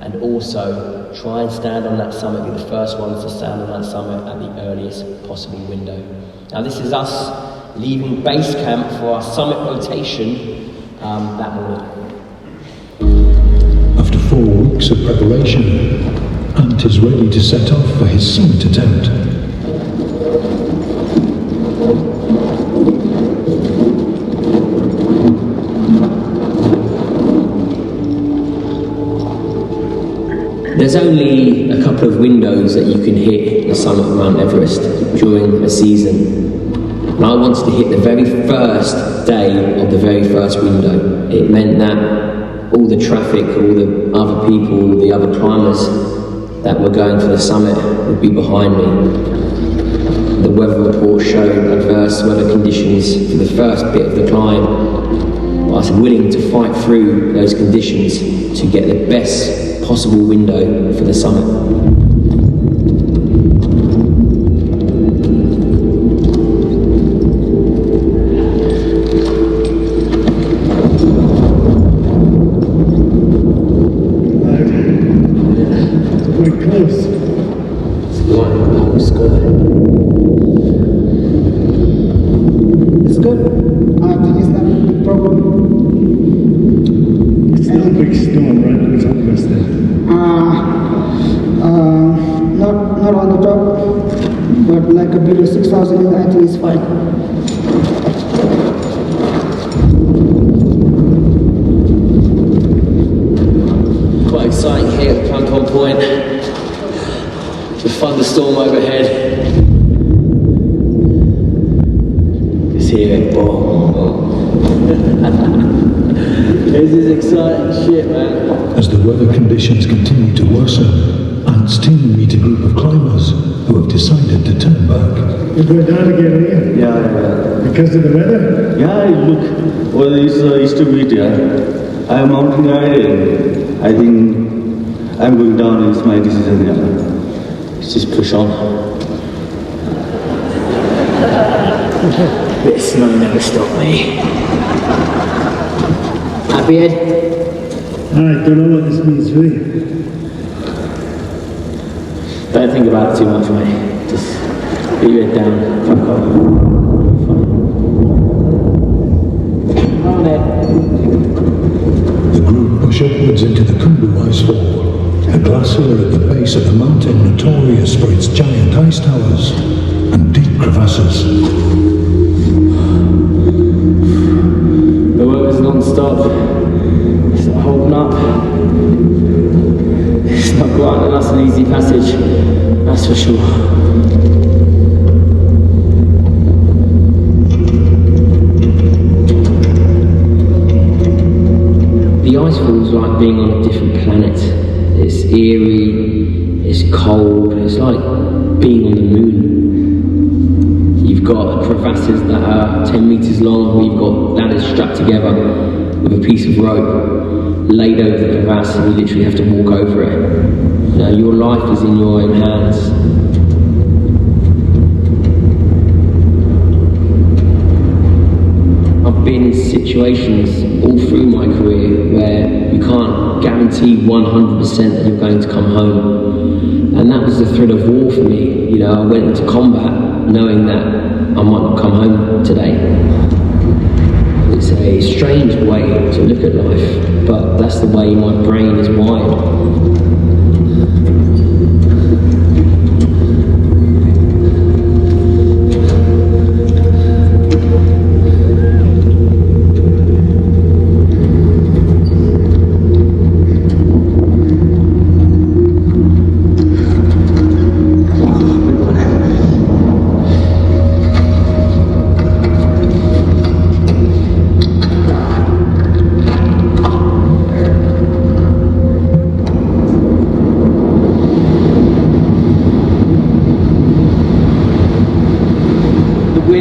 and also try and stand on that summit, be the first ones to stand on that summit at the earliest possible window. Now this is us leaving base camp for our summit rotation that morning. After 4 weeks of preparation, Ant is ready to set off for his summit attempt. There's only a couple of windows that you can hit the summit of Mount Everest during a season. And I wanted to hit the very first day of the very first window. It meant that all the traffic, all the other people, the other climbers that were going for the summit would be behind me. The weather report showed adverse weather conditions for the first bit of the climb. I was willing to fight through those conditions to get the best possible window for the summit. Not on the top, but like a below 6,000, I think it's fine. Quite exciting here at Crampon Point. The thunderstorm overhead. Just hear it boom. This is exciting shit, man. As the weather conditions continue to worsen, Ant's team meet a group of climbers who have decided to turn back. You're going down again, are you? Yeah. Because of the weather? Yeah, look, well, it's used to be there. I am mountain guide and I think I'm going down, it's my decision, yeah. Let's just push on. Bit of snow never stopped me. Happy, Ed? I don't know what this means for you. Don't think about it too much, mate. Just get your head down, crack on. Come on, Ed. The group push upwards into the Kumbu Icefall, a glacier at the base of the mountain notorious for its giant ice towers and deep crevasses. The weather's non-stop. It's not holding up. It's not granting us an easy passage, that's for sure. The icefall is like being on a different planet. It's eerie, it's cold, it's like being on the moon. You've got crevasses that are 10 meters long, where you've got ladders strapped together with a piece of rope laid over the crevasse and you literally have to walk over it. You know, your life is in your own hands. I've been in situations all through my career where you can't guarantee 100% that you're going to come home. And that was the thrill of war for me. You know, I went into combat knowing that I might not come home today. It's a strange way to look at life, but that's the way my brain is wired.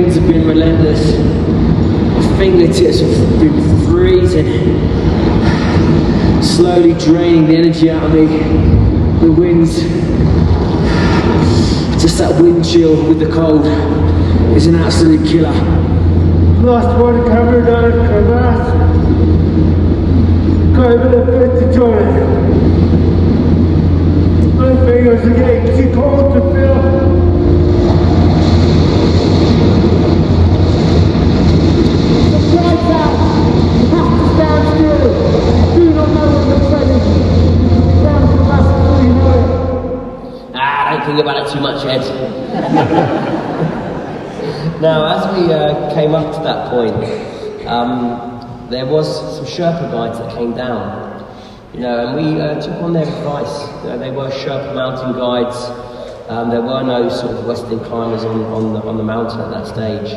winds have been relentless. My fingertips have been freezing, slowly draining the energy out of me. The winds, just that wind chill with the cold is an absolute killer. Last one covered on a crevasse. Got a bit of fit to join it. My fingers are getting too cold to feel. Don't think about it too much, Ed. Now, as we came up to that point, there was some Sherpa guides that came down, you know, and we took on their advice. You know, they were Sherpa mountain guides. There were no sort of Western climbers on the mountain at that stage.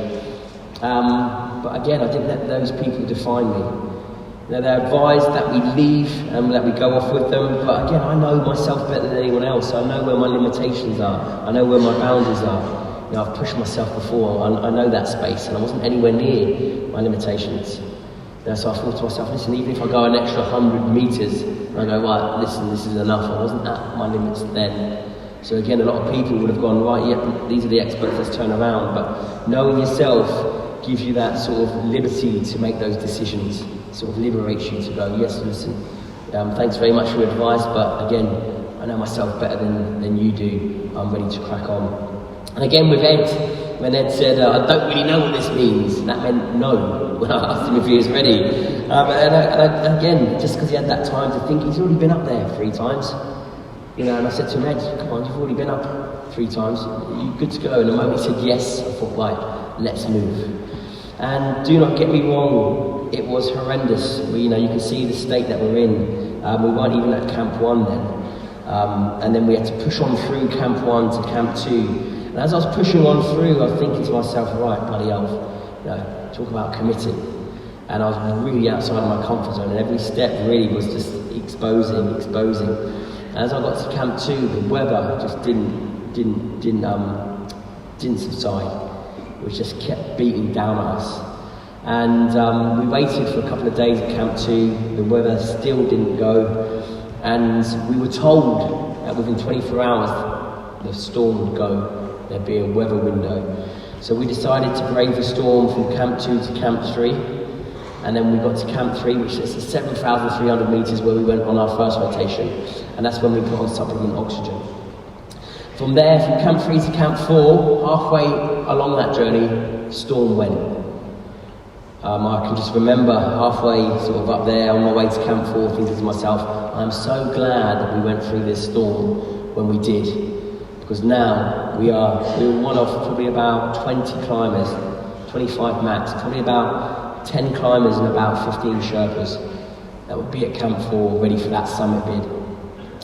But again, I didn't let those people define me. You know, they're advised that we leave and that we go off with them, but again, I know myself better than anyone else. I know where my limitations are. I know where my boundaries are. You know, I've pushed myself before. I know that space, and I wasn't anywhere near my limitations. You know, so I thought to myself, listen, even if I go an extra 100 meters, and I go, right, listen, this is enough. I wasn't at my limits then. So again, a lot of people would have gone, right, yeah, these are the experts, let's turn around. But knowing yourself gives you that sort of liberty to make those decisions. Sort of liberates you to go, yes, listen, thanks very much for your advice, but again, I know myself better than you do. I'm ready to crack on. And again with Ed, when Ed said, I don't really know what this means, that meant no, when I asked him if he was ready. And again, just because he had that time to think, he's already been up there 3 times. You know, and I said to him, Ed, come on, you've already been up 3 times, are you good to go? And the moment he said yes, I thought, right, let's move. And do not get me wrong, it was horrendous. You know, you can see the state that we're in. We weren't even at Camp 1 then. And then we had to push on through Camp 1 to Camp 2. And as I was pushing on through, I was thinking to myself, right, bloody hell, you know, talk about committing. And I was really outside of my comfort zone, and every step really was just exposing. And as I got to Camp 2, the weather just didn't subside. It just kept beating down on us. And we waited for a couple of days at Camp 2, the weather still didn't go, and we were told that within 24 hours the storm would go, there'd be a weather window. So we decided to brave the storm from Camp 2 to Camp 3, and then we got to Camp 3, which is 7,300 metres where we went on our first rotation, and that's when we put on supplement oxygen. From there, from Camp 3 to Camp 4, halfway along that journey, storm went. I can just remember halfway sort of up there on my way to Camp 4 thinking to myself, I'm so glad that we went through this storm when we did, because now we were one of probably about 20 climbers, 25 max, probably about 10 climbers and about 15 Sherpas that would be at Camp 4 ready for that summit bid.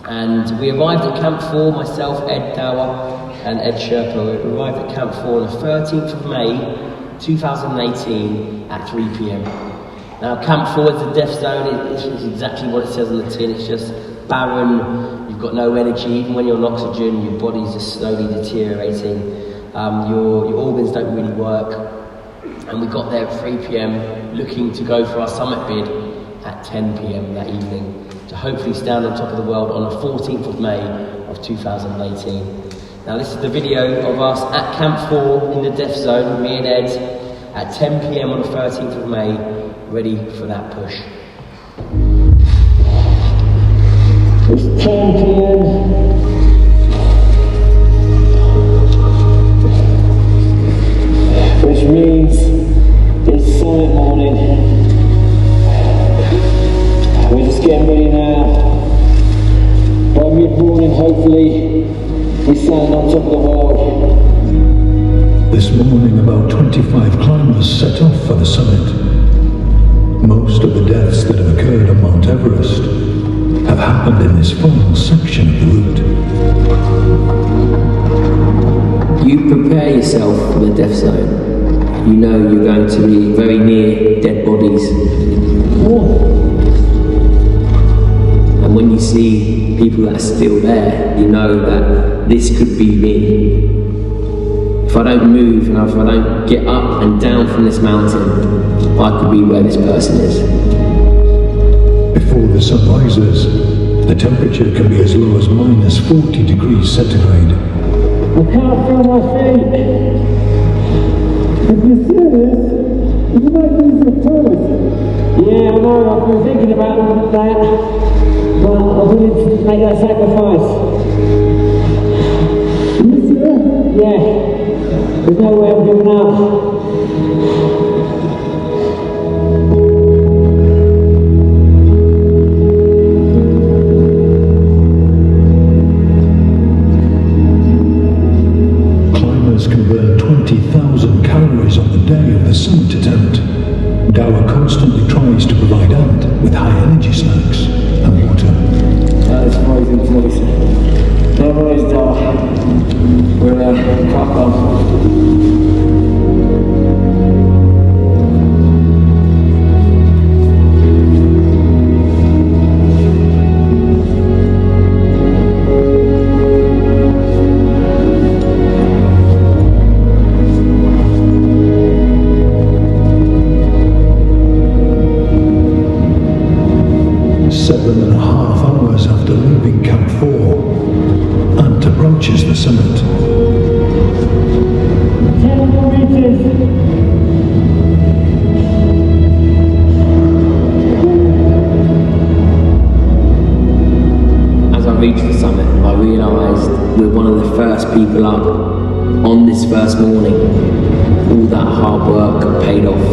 And we arrived at Camp 4, myself, Ed Dower and Ed Sherpa, we arrived at Camp 4 on the 13th of May 2018 at 3 p.m. Now Camp 4 is the death zone, it's exactly what it says on the tin, it's just barren, you've got no energy, even when you're on oxygen, your body's just slowly deteriorating, your organs don't really work. And we got there at 3 p.m. looking to go for our summit bid at 10 p.m. that evening, to hopefully stand on top of the world on the 14th of May of 2018. Now this is the video of us at Camp 4 in the death zone, me and Ed, at 10 p.m. on the 13th of May, ready for that push. It's 10 p.m. Which means it's summit morning. We're just getting ready now. By mid-morning, hopefully, we stand on top of the world. This morning, about 25 climbers set off for the summit. Most of the deaths that have occurred on Mount Everest have happened in this final section of the route. You prepare yourself for the death zone. You know you're going to be very near dead bodies. And when you see people that are still there, you know that this could be me. If I don't move and if I don't get up and down from this mountain, I could be where this person is. Before the sun rises, the temperature can be as low as minus 40 degrees centigrade. I can't feel my feet. If you're serious, you might lose your toes. Yeah, I know, I've been thinking about that, but I'm willing to make that sacrifice. You sure? Yeah. There's no way I'm giving up. Can burn 20,000 calories on the day of the summit attempt. Dower constantly tries to provide Ant with high energy snacks and water. That is amazing, please. No worries, Dower. We'll crack on. The summit. 10 more meters. As I reached the summit, I realised we're one of the first people up on this first morning. All that hard work paid off.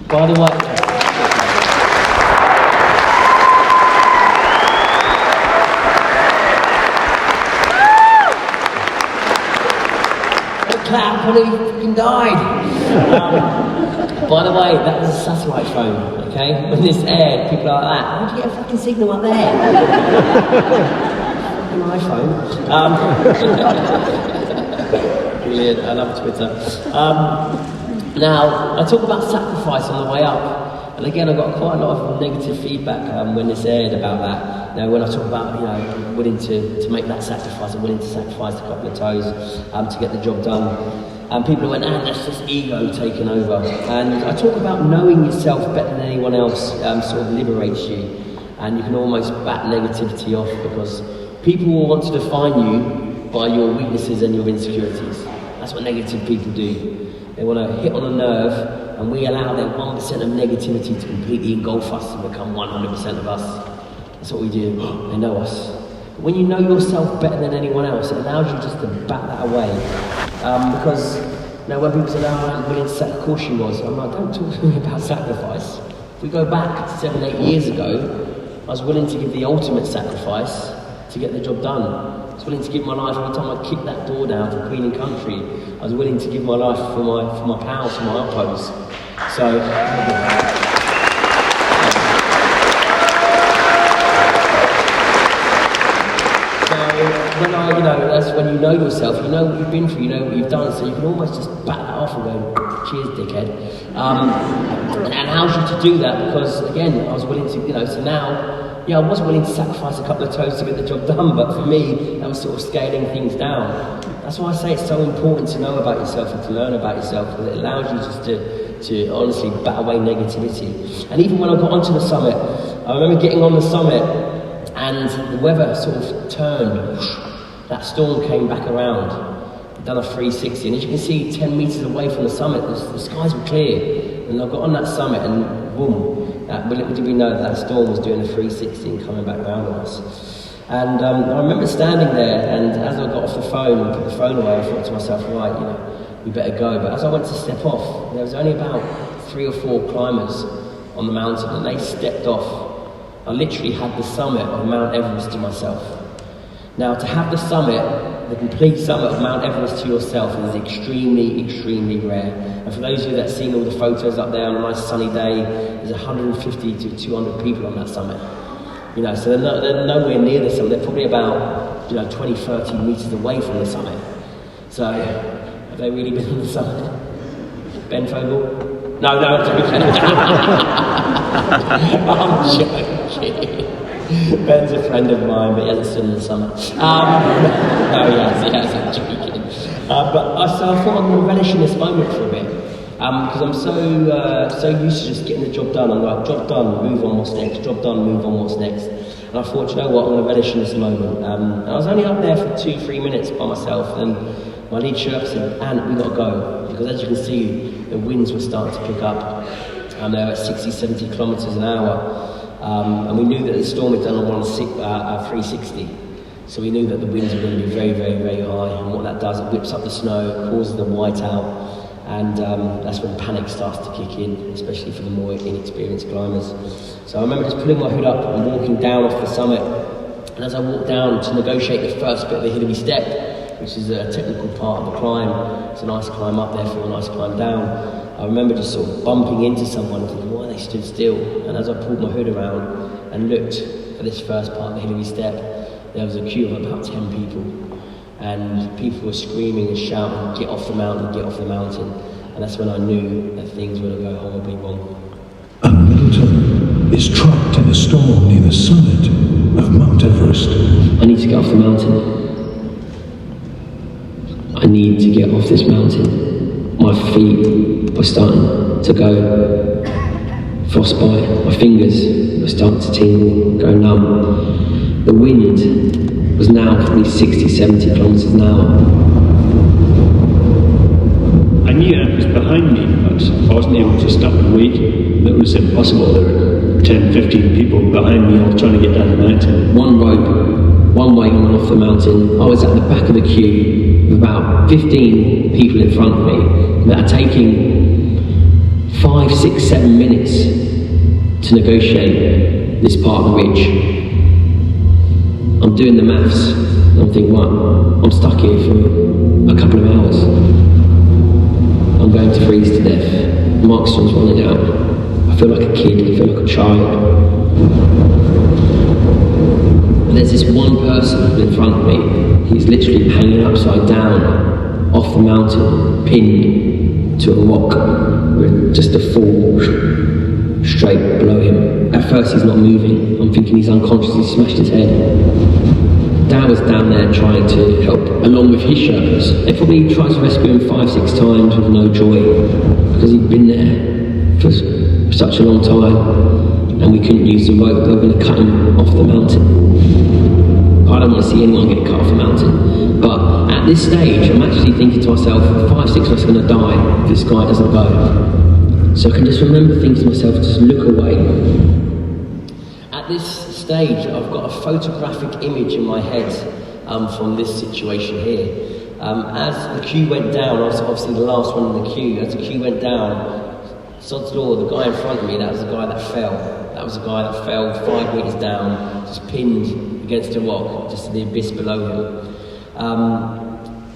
By the way, clap when he fucking died. By the way, that was a satellite phone, okay? When this aired, people are like that. How do you get a fucking signal up there? Fucking iPhone. Brilliant, I love Twitter. Now, I talk about sacrifice on the way up, and again, I got quite a lot of negative feedback when this aired about that. Now, when I talk about, willing to make that sacrifice, I'm willing to sacrifice a couple of toes to get the job done. And people went, that's just ego taking over. And I talk about knowing yourself better than anyone else sort of liberates you, and you can almost bat negativity off because people will want to define you by your weaknesses and your insecurities. That's what negative people do. They want to hit on a nerve, and we allow their 1% of negativity to completely engulf us and become 100% of us. That's what we do. They know us. But when you know yourself better than anyone else, it allows you just to bat that away. Because when people say, I'm willing to sacrifice, of course she was. I'm like, don't talk to me about sacrifice. If we go back 7-8 years ago, I was willing to give the ultimate sacrifice to get the job done. I was willing to give my life every time I kicked that door down for Queen and Country. I was willing to give my life for my pals, for my uppos. So when that's when you know yourself, you know what you've been through, you know what you've done, so you can almost just bat that off and go, cheers, dickhead. And it allows you to do that because, again, I was willing to, so now, I was willing to sacrifice a couple of toes to get the job done, but for me, that was sort of scaling things down. That's why I say it's so important to know about yourself and to learn about yourself, because it allows you just to honestly bat away negativity. And even when I got onto the summit, I remember getting on the summit and the weather sort of turned. That storm came back around. I'd done a 360, and as you can see, 10 meters away from the summit, the skies were clear. And I got on that summit, and boom, little did we know that storm was doing a 360 and coming back around on us. And I remember standing there, and as I got off the phone and put the phone away, I thought to myself, right, we better go. But as I went to step off, there was only about 3 or 4 climbers on the mountain, and they stepped off. I literally had the summit of Mount Everest to myself. Now, to have the summit, the complete summit of Mount Everest to yourself is extremely, extremely rare. And for those of you that have seen all the photos up there on a nice sunny day, there's 150 to 200 people on that summit. You know, so they're nowhere near the summit. They're probably about, 20, 30 meters away from the summit. So, have they really been on the summit? Ben Fogel? No, I'm joking. I'm joking. Ben's a friend of mine, but he hasn't stood in the summit. No, he has, I'm joking. But I thought I'm going to relish in this moment for a bit. Because I'm so used to just getting the job done. I'm like, job done, move on, what's next? Job done, move on, what's next? And I thought, you know what, I'm going to relish in this moment. And I was only up there for 2-3 minutes by myself, and my lead Sherpa said, "Ant, we got to go." Because as you can see, the winds were starting to pick up. They're at 60, 70 kilometres an hour. And we knew that the storm had done on 360. So we knew that the winds were going to be very, very, very high. And what that does, it whips up the snow, causes the whiteout. And that's when panic starts to kick in, especially for the more inexperienced climbers. So I remember just pulling my hood up and walking down off the summit. And as I walked down to negotiate the first bit of the Hillary step, which is a technical part of the climb, it's a nice climb up, therefore a nice climb down. I remember just sort of bumping into someone and thinking, why they stood still? And as I pulled my hood around and looked at this first part of the Hillary step, there was a queue of about 10 people. And people were screaming and shouting, "Get off the mountain, get off the mountain." And that's when I knew that things were going to go horribly wrong. And Middleton is trapped in a storm near the summit of Mount Everest. I need to get off the mountain. I need to get off this mountain. My feet were starting to go frostbite. My fingers were starting to tingle, go numb. The wind was now probably 60, 70 kilometres an hour. I knew it was behind me, but I wasn't able to stop and wait. That was impossible. There were 10, 15 people behind me all trying to get down the mountain. One rope, one way on off the mountain. I was at the back of the queue with about 15 people in front of me that are taking 5, 6, 7 minutes to negotiate this part of the ridge. I'm doing the maths, and I'm thinking, well, I'm stuck here for a couple of hours. I'm going to freeze to death. My oxygen's running out. I feel like a kid, I feel like a child. And there's this one person in front of me, he's literally hanging upside down off the mountain, pinned to a rock with just a fall straight below him. At first he's not moving. I'm thinking he's unconscious, he's smashed his head. Dad was down there trying to help, along with his Sherpas. They probably tried to rescue him 5, 6 times with no joy, because he'd been there for such a long time, and we couldn't use the rope. They were going to cut him off the mountain. I don't want to see anyone get cut off the mountain, but at this stage, I'm actually thinking to myself, 5, 6 of us are going to die if this guy doesn't go. So I can just remember thinking to myself, just look away. At this stage, I've got a photographic image in my head from this situation here. As the queue went down, I was obviously the last one in the queue. As the queue went down, sod's law, the guy in front of me, that was the guy that fell. That was the guy that fell 5 meters down, just pinned against a rock, just in the abyss below him.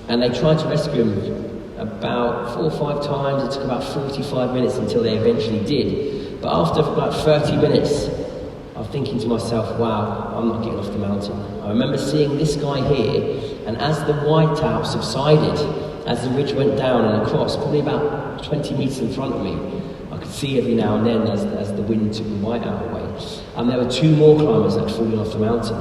And they tried to rescue him about 4 or 5 times. It took about 45 minutes until they eventually did. But after about 30 minutes, I'm thinking to myself, wow, I'm not getting off the mountain. I remember seeing this guy here, and as the whiteout subsided, as the ridge went down and across, probably about 20 meters in front of me, I could see every now and then as the wind took the whiteout away. And there were 2 more climbers that had fallen off the mountain.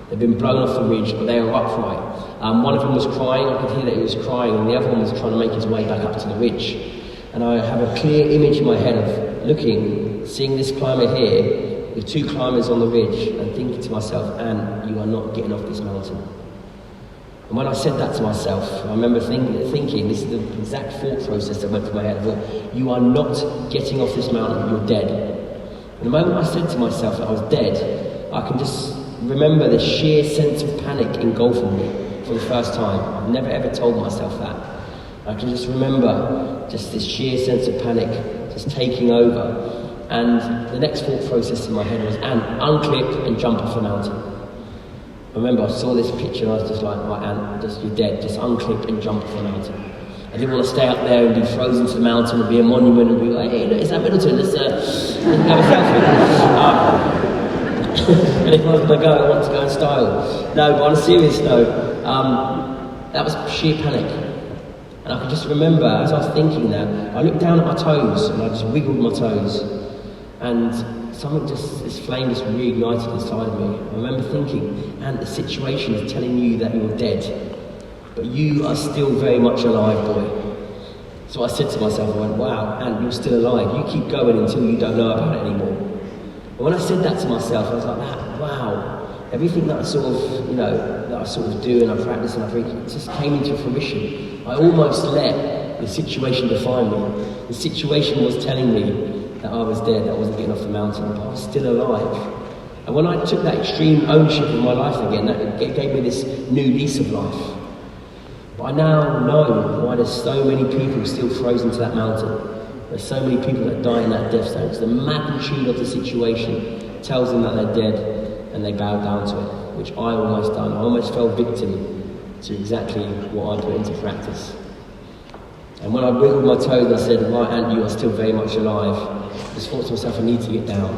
They'd been blown off the ridge, but they were upright. One of them was crying, I could hear that he was crying, and the other one was trying to make his way back up to the ridge. And I have a clear image in my head of looking, seeing this climber here, the 2 climbers on the ridge, and thinking to myself, Ant, you are not getting off this mountain. And when I said that to myself, I remember thinking, this is the exact thought process that went through my head, you are not getting off this mountain, you're dead. And the moment I said to myself that I was dead, I can just remember the sheer sense of panic engulfing me for the first time. I've never ever told myself that. I can just remember just this sheer sense of panic just taking over. And the next thought process in my head was, unclip and jump off the mountain. I remember I saw this picture and I was just like, right, Ant, you're dead, just unclip and jump off the mountain. I didn't want to stay up there and be frozen to the mountain and be a monument and be like, hey, look, it's at Middleton, let's have a selfie. And if I was going to go, I wanted to go in style. No, but on a serious note, that was sheer panic. And I can just remember, as I was thinking that, I looked down at my toes and I just wiggled my toes. And something this flame just reignited inside of me. I remember thinking, and the situation is telling you that you're dead, but you are still very much alive, boy. So I said to myself, I went, wow, and you're still alive. You keep going until you don't know about it anymore. And when I said that to myself, I was like, wow. Everything that I sort of, that I sort of do and I practice and I think, it just came into fruition. I almost let the situation define me. The situation was telling me that I was dead, that I wasn't getting off the mountain, but I was still alive. And when I took that extreme ownership of my life again, that gave me this new lease of life. But I now know why there's so many people still frozen to that mountain. There's so many people that die in that death zone. Because the magnitude of the situation tells them that they're dead and they bow down to it, which I almost done. I almost fell victim to exactly what I put into practice. And when I wiggled my toes and I said, right, Ant, you are still very much alive, I just thought to myself, I need to get down.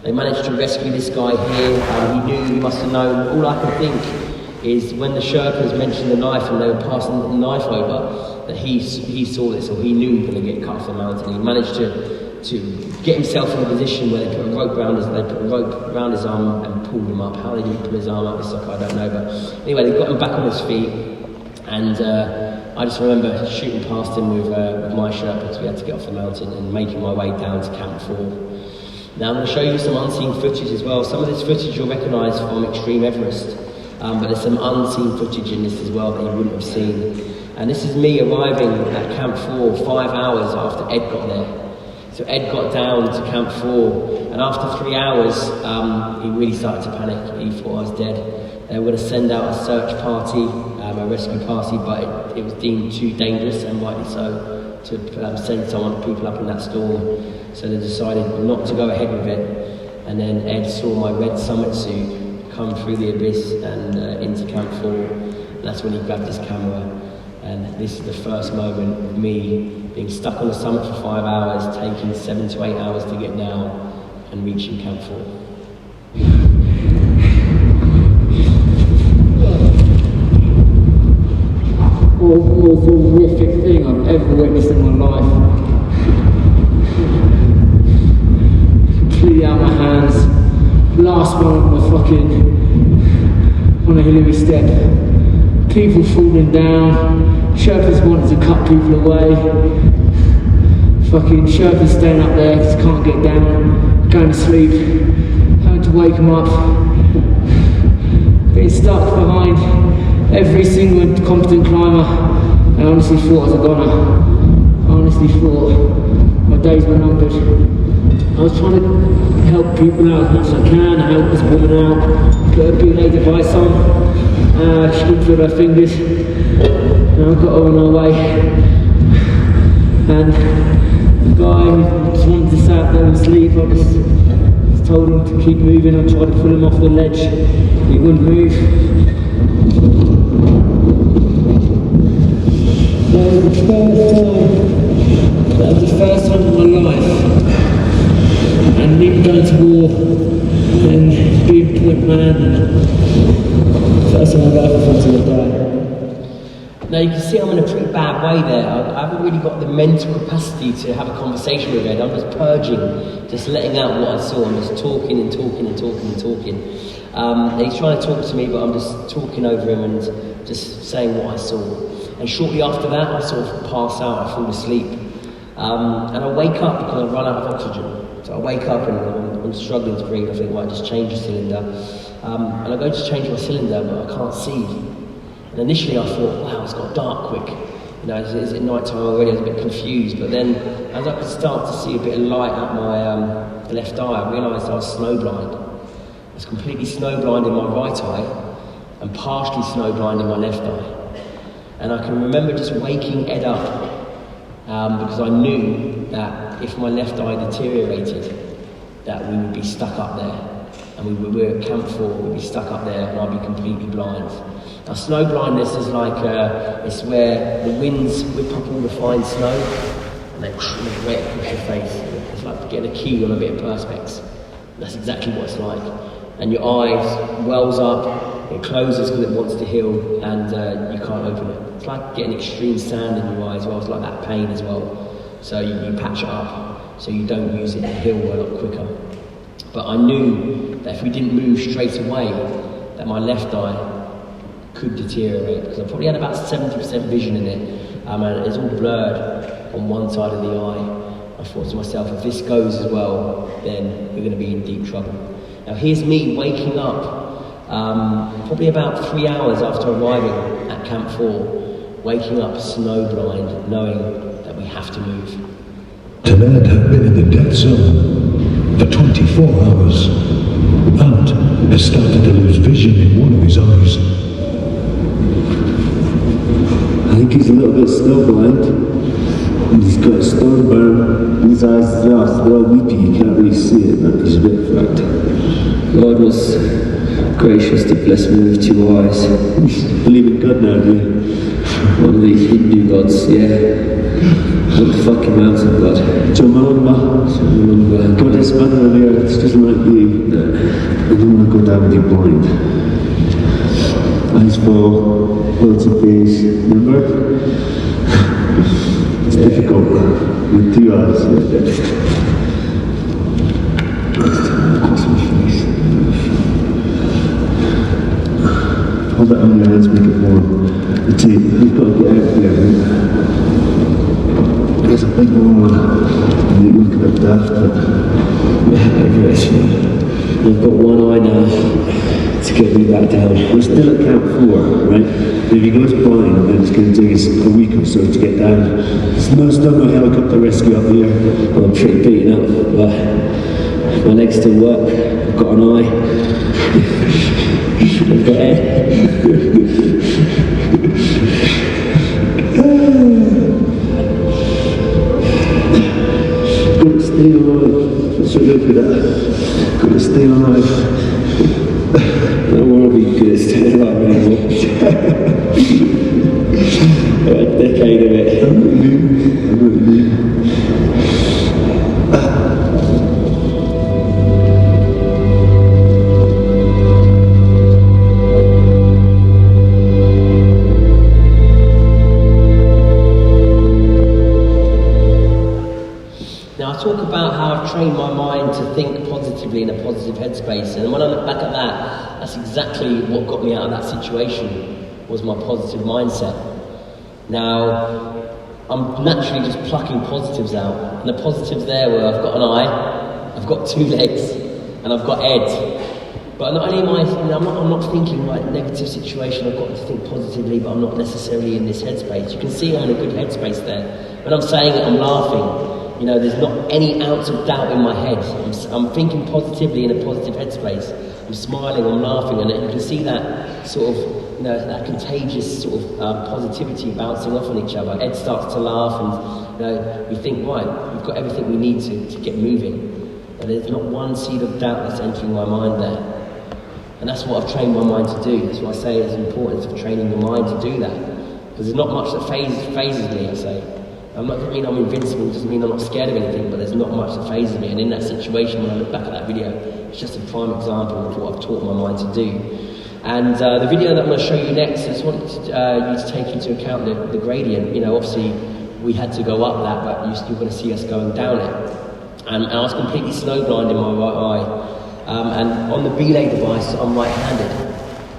They managed to rescue this guy here, he knew, he must have known. All I can think is when the Sherpas mentioned the knife and they were passing the knife over, that he saw this, or he knew he was going to get cut off the mountain. He managed to get himself in a position where they put a rope around his arm and pulled him up. How they didn't pull his arm up this sucker, I don't know, but anyway, they got him back on his feet, and I just remember shooting past him with my Sherpa because we had to get off the mountain and making my way down to Camp 4. Now I'm going to show you some unseen footage as well. Some of this footage you'll recognise from Extreme Everest, but there's some unseen footage in this as well that you wouldn't have seen. And this is me arriving at Camp 4 5 hours after Ed got there. So Ed got down to Camp 4, and after 3 hours, he really started to panic. He thought I was dead. They were going to send out a search party, a rescue party, but it was deemed too dangerous, and rightly so, to send people up in that storm. So they decided not to go ahead with it. And then Ed saw my red summit suit come through the abyss and into Camp 4. And that's when he grabbed his camera. And this is the first moment of me being stuck on the summit for 5 hours, taking 7 to 8 hours to get down and reaching Camp 4. Most horrific thing I've ever witnessed in my life. Completely out of my hands. Last one on a hilly step. People falling down. Sherpas wanted to cut people away. Fucking Sherpas staying up there because can't get down. Going to sleep. Having to wake them up. Being stuck behind every single competent climber. I honestly thought I was a goner. I honestly thought my days were numbered. I was trying to help people out as much as I can, help this woman out, put a belay device on. She couldn't feel her fingers. And I got her on our way. And the guy just wanted to sit out there and sleep. I just told him to keep moving. I tried to pull him off the ledge. He wouldn't move. That was the first time in my life, and even going to war and being point man, first time in my life I thought I would die. Now you can see I'm in a pretty bad way there. I haven't really got the mental capacity to have a conversation with Ed. I'm just purging, just letting out what I saw. I'm just talking and talking and talking and talking. And he's trying to talk to me, but I'm just talking over him and just saying what I saw. And shortly after that, I sort of pass out, I fall asleep. And I wake up because I run out of oxygen. So I wake up and I'm struggling to breathe. I think, well, I just change the cylinder. And I go to change my cylinder, but I can't see. And initially I thought, wow, it's got dark quick. Is it night time already? I was a bit confused. But then, as I could start to see a bit of light at my left eye, I realised I was snowblind. I was completely snowblind in my right eye and partially snowblind in my left eye. And I can remember just waking Ed up because I knew that if my left eye deteriorated, that we would be stuck up there. and we were at Camp 4, we'd be stuck up there and I'd be completely blind. Now snow blindness is like, it's where the winds whip up all the fine snow and they wet across your face. It's like getting a key on a bit of perspex. That's exactly what it's like. And your eyes wells up, it closes because it wants to heal, and you can't open it. It's like getting extreme sand in your eye as well, it's like that pain as well. So you patch it up so you don't use it to heal a lot quicker. But I knew that if we didn't move straight away, that my left eye could deteriorate, because I probably had about 70% vision in it, and it's all blurred on one side of the eye. I thought to myself, if this goes as well, then we're going to be in deep trouble. Now here's me waking up, probably about 3 hours after arriving at Camp 4, waking up snowblind, knowing that we have to move. Caird had been in the death zone for 24 hours and has started to lose vision in one of his eyes. I think he's a little bit snowblind, and he's got a stone burn in his eyes as well, so they're all weepy, you can't really see it, but he's a bit fucked. God was gracious to bless me with 2 eyes. Believe in God now, do you? One of the Hindu gods, yeah. Not the fucking mountain god. Jamalamba. Goddess mother of the earth, she doesn't like you. No. I don't want to go down with you blind. Eyes full, loads of face, remember? It's difficult with 2 eyes. Across my face. Hold that on your hands, make it warm. The tape, you've got to get out there. There's a big one, and you look a bit daft, but I've got one eye now to get me back down. We're still at Camp 4, right? If he goes blind, then it's going to take us a week or so to get down. There's still no helicopter rescue up here. Well, I'm pretty beaten up, but my legs still work. I've got an eye. I've got head. Gotta stay alive. That's what you're good at. Gotta stay alive. I don't want to be good at staying alive anymore. A decade of it. I know what you mean. Talk about how I've trained my mind to think positively in a positive headspace, and when I look back at that, that's exactly what got me out of that situation, was my positive mindset. Now, I'm naturally just plucking positives out, and the positives there were I've got an eye, I've got 2 legs, and I've got head. But not only am I'm not thinking like negative situation, I've got to think positively, but I'm not necessarily in this headspace. You can see I'm in a good headspace there. When I'm saying it, I'm laughing. You know, there's not any ounce of doubt in my head. I'm thinking positively in a positive headspace. I'm smiling, I'm laughing, and you can see that sort of, you know, that contagious sort of positivity bouncing off on each other. Ed starts to laugh, and you know, we think, right, we've got everything we need to get moving. And there's not one seed of doubt that's entering my mind there. And that's what I've trained my mind to do. That's why I say it's the importance of training your mind to do that. Because there's not much that phases me, I say. Doesn't mean I'm invincible, doesn't mean I'm not scared of anything, but there's not much that phases me. And in that situation, when I look back at that video, it's just a prime example of what I've taught my mind to do. And the video that I'm going to show you next, I just want you to take into account the gradient. You know, obviously, we had to go up that, but you're still going to see us going down it. And I was completely snowblind in my right eye. And on the belay device, I'm right-handed.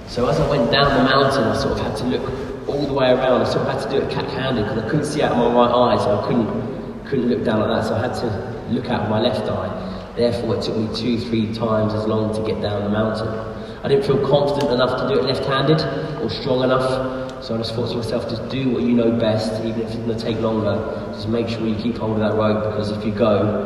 So as I went down the mountain, I sort of had to look all the way around. I sort of had to do it cack-handed because I couldn't see out of my right eye, so I couldn't look down like that. So I had to look out of my left eye. Therefore, it took me 2-3 times as long to get down the mountain. I didn't feel confident enough to do it left-handed or strong enough. So I just thought to myself, just do what you know best, even if it's going to take longer. Just make sure you keep hold of that rope, because if you go,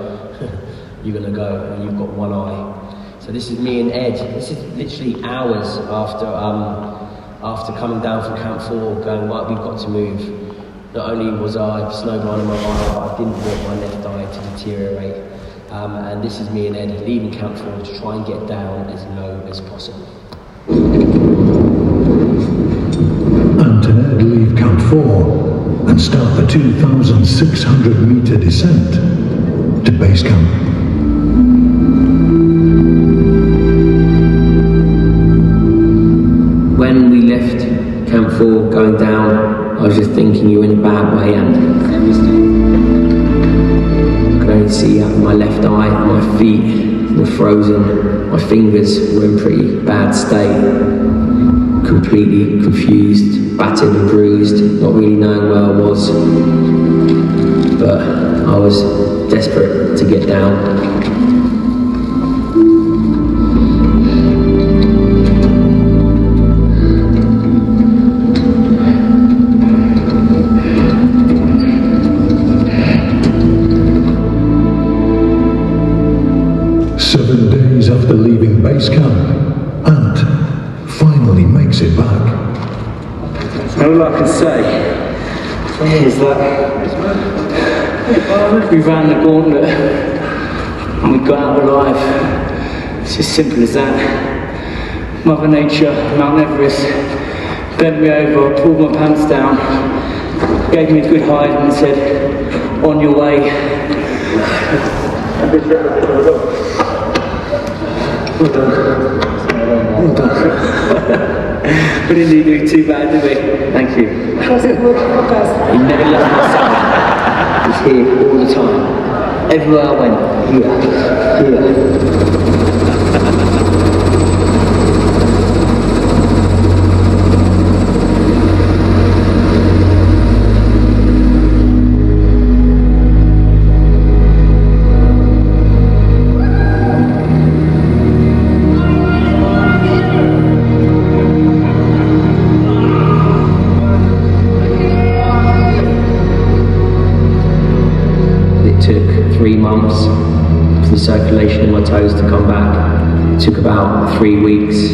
you're going to go, and you've got one eye. So this is me and Ed. This is literally hours after coming down from Camp 4, going, right, we've got to move. Not only was I snowblind in my right eye, but I didn't want my left eye to deteriorate. And this is me and Ed leaving Camp 4 to try and get down as low as possible. Ant and Ed leave Camp 4 and start the 2,600 metre descent to base camp. When we left Camp 4 going down, I was just thinking you're in a bad way, and I could only see out of my left eye, my feet were frozen, my fingers were in pretty bad state, completely confused, battered and bruised, not really knowing where I was, but I was desperate to get down. 7 days after leaving base camp, Ant finally makes it back. All I can say is that we ran the gauntlet and we got out alive. It's as simple as that. Mother Nature, Mount Everest, bent me over, pulled my pants down, gave me a good hide and said, on your way. Well done. Well done. We didn't do too bad, did we? Thank you. Was it good? He never left my side. He was here all the time. Everywhere I went, here. It took 3 months for the circulation in my toes to come back. It took about 3 weeks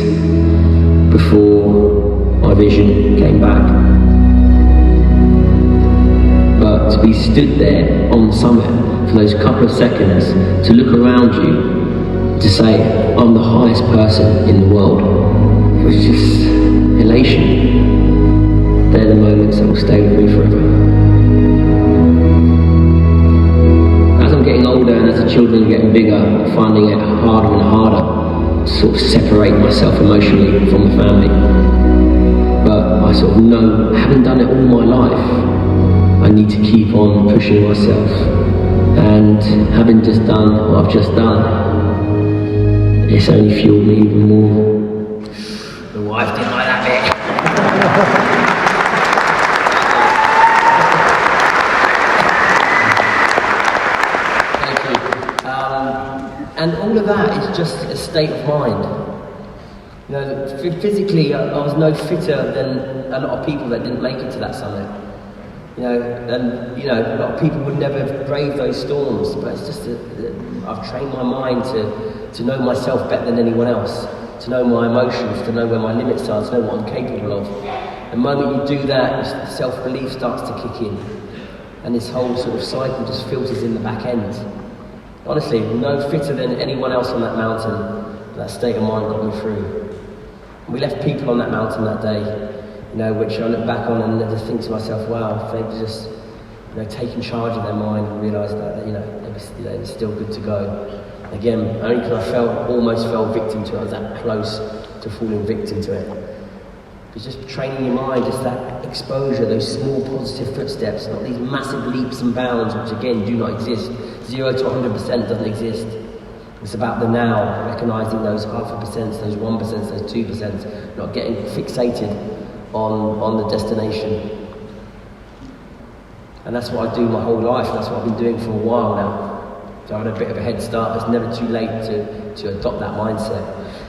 before my vision came back. But to be stood there on the summit for those couple of seconds, to look around you, to say, I'm the highest person in the world, it was just elation. They're the moments that will stay with me forever. Getting older and as the children are getting bigger, I'm finding it harder and harder to sort of separate myself emotionally from the family. But I sort of know, having done it all my life, I need to keep on pushing myself. And having just done what I've just done, it's only fueled me even more. The wife didn't like that bit. And all of that is just a state of mind. You know, physically, I was no fitter than a lot of people that didn't make it to that summit. You know, and a lot of people would never have braved those storms. But it's just I've trained my mind to know myself better than anyone else, to know my emotions, to know where my limits are, to know what I'm capable of. The moment you do that, self-belief starts to kick in, and this whole sort of cycle just filters in the back end. Honestly, no fitter than anyone else on that mountain. That state of mind got me through. We left people on that mountain that day, which I look back on and just think to myself, wow, if they'd just, taken charge of their mind and realised that, it was still good to go. Again, only because I almost fell victim to it. I was that close to falling victim to it. It's just training your mind, just that exposure, those small positive footsteps, not these massive leaps and bounds, which again do not exist. 0 to 100% doesn't exist. It's about the now, recognising those 0.5%, those 1%, those 2%, not getting fixated on the destination. And that's what I do my whole life, that's what I've been doing for a while now. So I had a bit of a head start. It's never too late to adopt that mindset.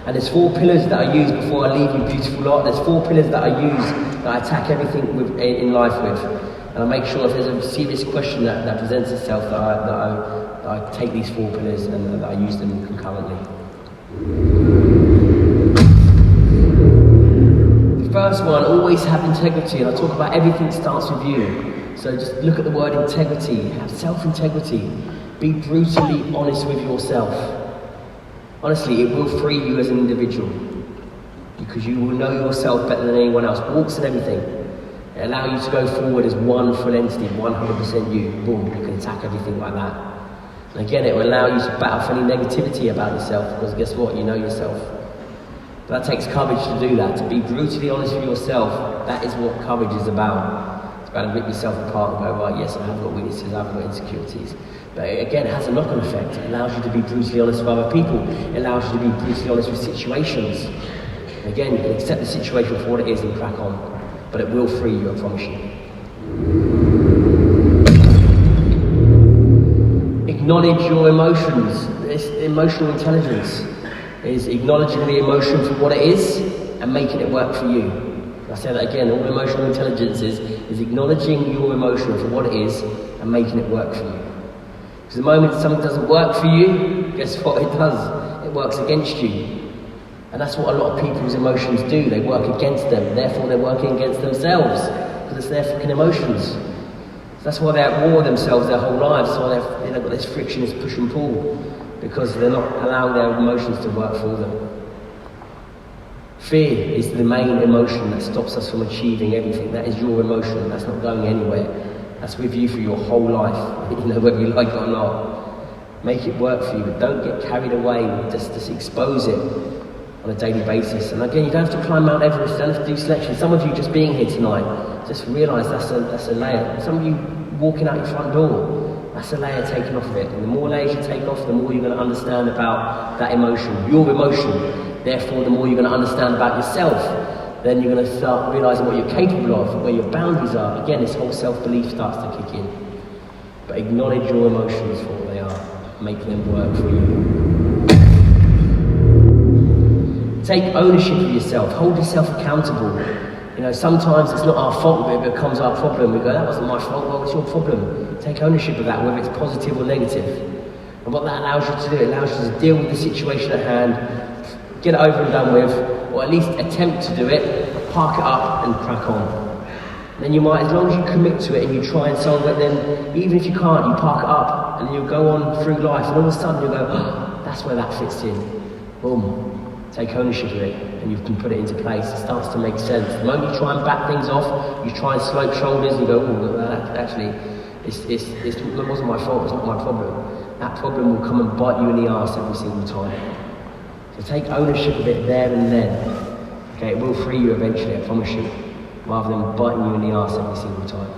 And there's 4 pillars that I use before I leave you, beautiful lot. There's 4 pillars that I use, that I attack everything in life with. And I make sure if there's a serious question that presents itself, that I take these 4 pillars and that I use them concurrently. The first one, always have integrity. And I talk about everything starts with you. So just look at the word integrity. Have self-integrity. Be brutally honest with yourself. Honestly, it will free you as an individual, because you will know yourself better than anyone else. Walks and everything. It allows you to go forward as one full entity, 100% you. Boom, you can attack everything like that. And again, it will allow you to battle for any negativity about yourself, because guess what? You know yourself. But that takes courage to do that, to be brutally honest with yourself. That is what courage is about. It's about to rip yourself apart and go, right, yes, I have got weaknesses, I have got insecurities. But again, it has a knock-on effect. It allows you to be brutally honest with other people. It allows you to be brutally honest with situations. And again, you can accept the situation for what it is and crack on. But it will free you, I promise you. Acknowledge your emotions. This emotional intelligence is acknowledging the emotion for what it is and making it work for you. I say that again, all emotional intelligence is acknowledging your emotion for what it is and making it work for you. Because the moment something doesn't work for you, guess what it does? It works against you. And that's what a lot of people's emotions do. They work against them. Therefore, they're working against themselves. Because it's their fucking emotions. So that's why they're at war with themselves their whole lives. That's why they've got this friction, this push and pull. Because they're not allowing their emotions to work for them. Fear is the main emotion that stops us from achieving everything. That is your emotion. That's not going anywhere. That's with you for your whole life. You know, whether you like it or not. Make it work for you, but don't get carried away. Just expose it on a daily basis. And again, you don't have to climb Mount Everest, you don't have to do selection. Some of you just being here tonight, just realise that's a layer. Some of you walking out your front door, that's a layer taken off of it. And the more layers you take off, the more you're going to understand about that emotion, your emotion. Therefore, the more you're going to understand about yourself. Then you're going to start realising what you're capable of, where your boundaries are. Again, this whole self-belief starts to kick in. But acknowledge your emotions for what they are. Make them work for you. Take ownership of yourself. Hold yourself accountable. You know, sometimes it's not our fault, but it becomes our problem. We go, that wasn't my fault. Well, it's your problem. Take ownership of that, whether it's positive or negative. And what that allows you to do, it allows you to deal with the situation at hand, get it over and done with, or at least attempt to do it, park it up and crack on. Then you might, as long as you commit to it and you try and solve it, then even if you can't, you park it up and you'll go on through life, and all of a sudden you'll go, oh, that's where that fits in. Boom. Take ownership of it and you can put it into place. It starts to make sense. The moment you try and back things off, you try and slope shoulders and go, oh, actually, it wasn't my fault, it's not my problem. That problem will come and bite you in the arse every single time. So take ownership of it there and then. Okay, it will free you eventually, I promise you, rather than biting you in the arse every single time.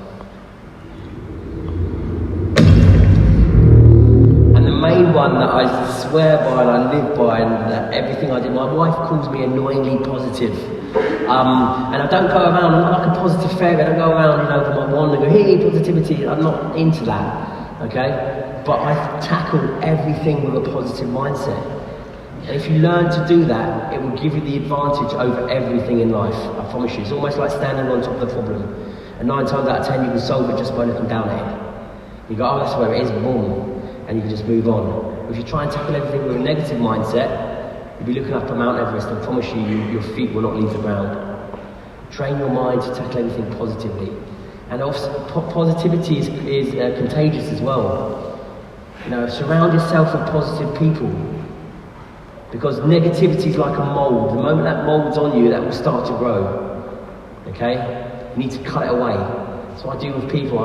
And the main one that I swear by and I live by, and that everything I do, my wife calls me annoyingly positive. And I don't go around, I'm not like a positive fairy, I don't go around, with my wand and go, hey, positivity. I'm not into that, okay? But I tackle everything with a positive mindset. And if you learn to do that, it will give you the advantage over everything in life, I promise you. It's almost like standing on top of the problem. And 9 times out of 10 you can solve it just by looking down at it. You go, oh, that's where it is, boom. And you can just move on. If you try and tackle everything with a negative mindset, you'll be looking up at Mount Everest, and I promise you, your feet will not leave the ground. Train your mind to tackle everything positively. And also, positivity is contagious as well. Surround yourself with positive people. Because negativity is like a mould. The moment that mould's on you, that will start to grow. Okay? You need to cut it away. That's what I do with people.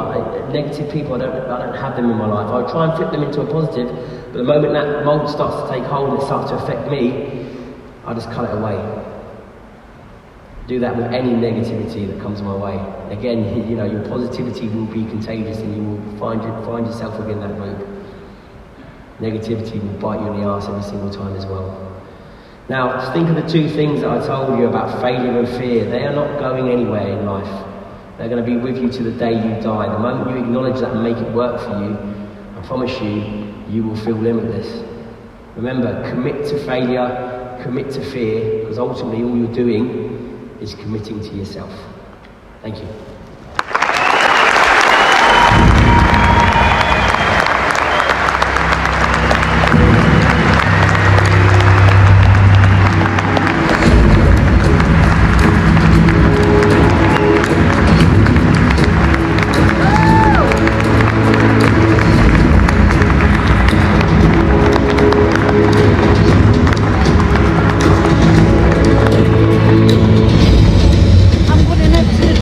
Negative people, I don't have them in my life. I try and flip them into a positive, but the moment that mould starts to take hold and it starts to affect me, I just cut it away. Do that with any negativity that comes my way. Again, your positivity will be contagious and you will find yourself within that group. Negativity will bite you in the arse every single time as well. Now, think of the 2 things that I told you about failure and fear. They are not going anywhere in life. They're going to be with you to the day you die. The moment you acknowledge that and make it work for you, I promise you, you will feel limitless. Remember, commit to failure, commit to fear, because ultimately all you're doing is committing to yourself. Thank you.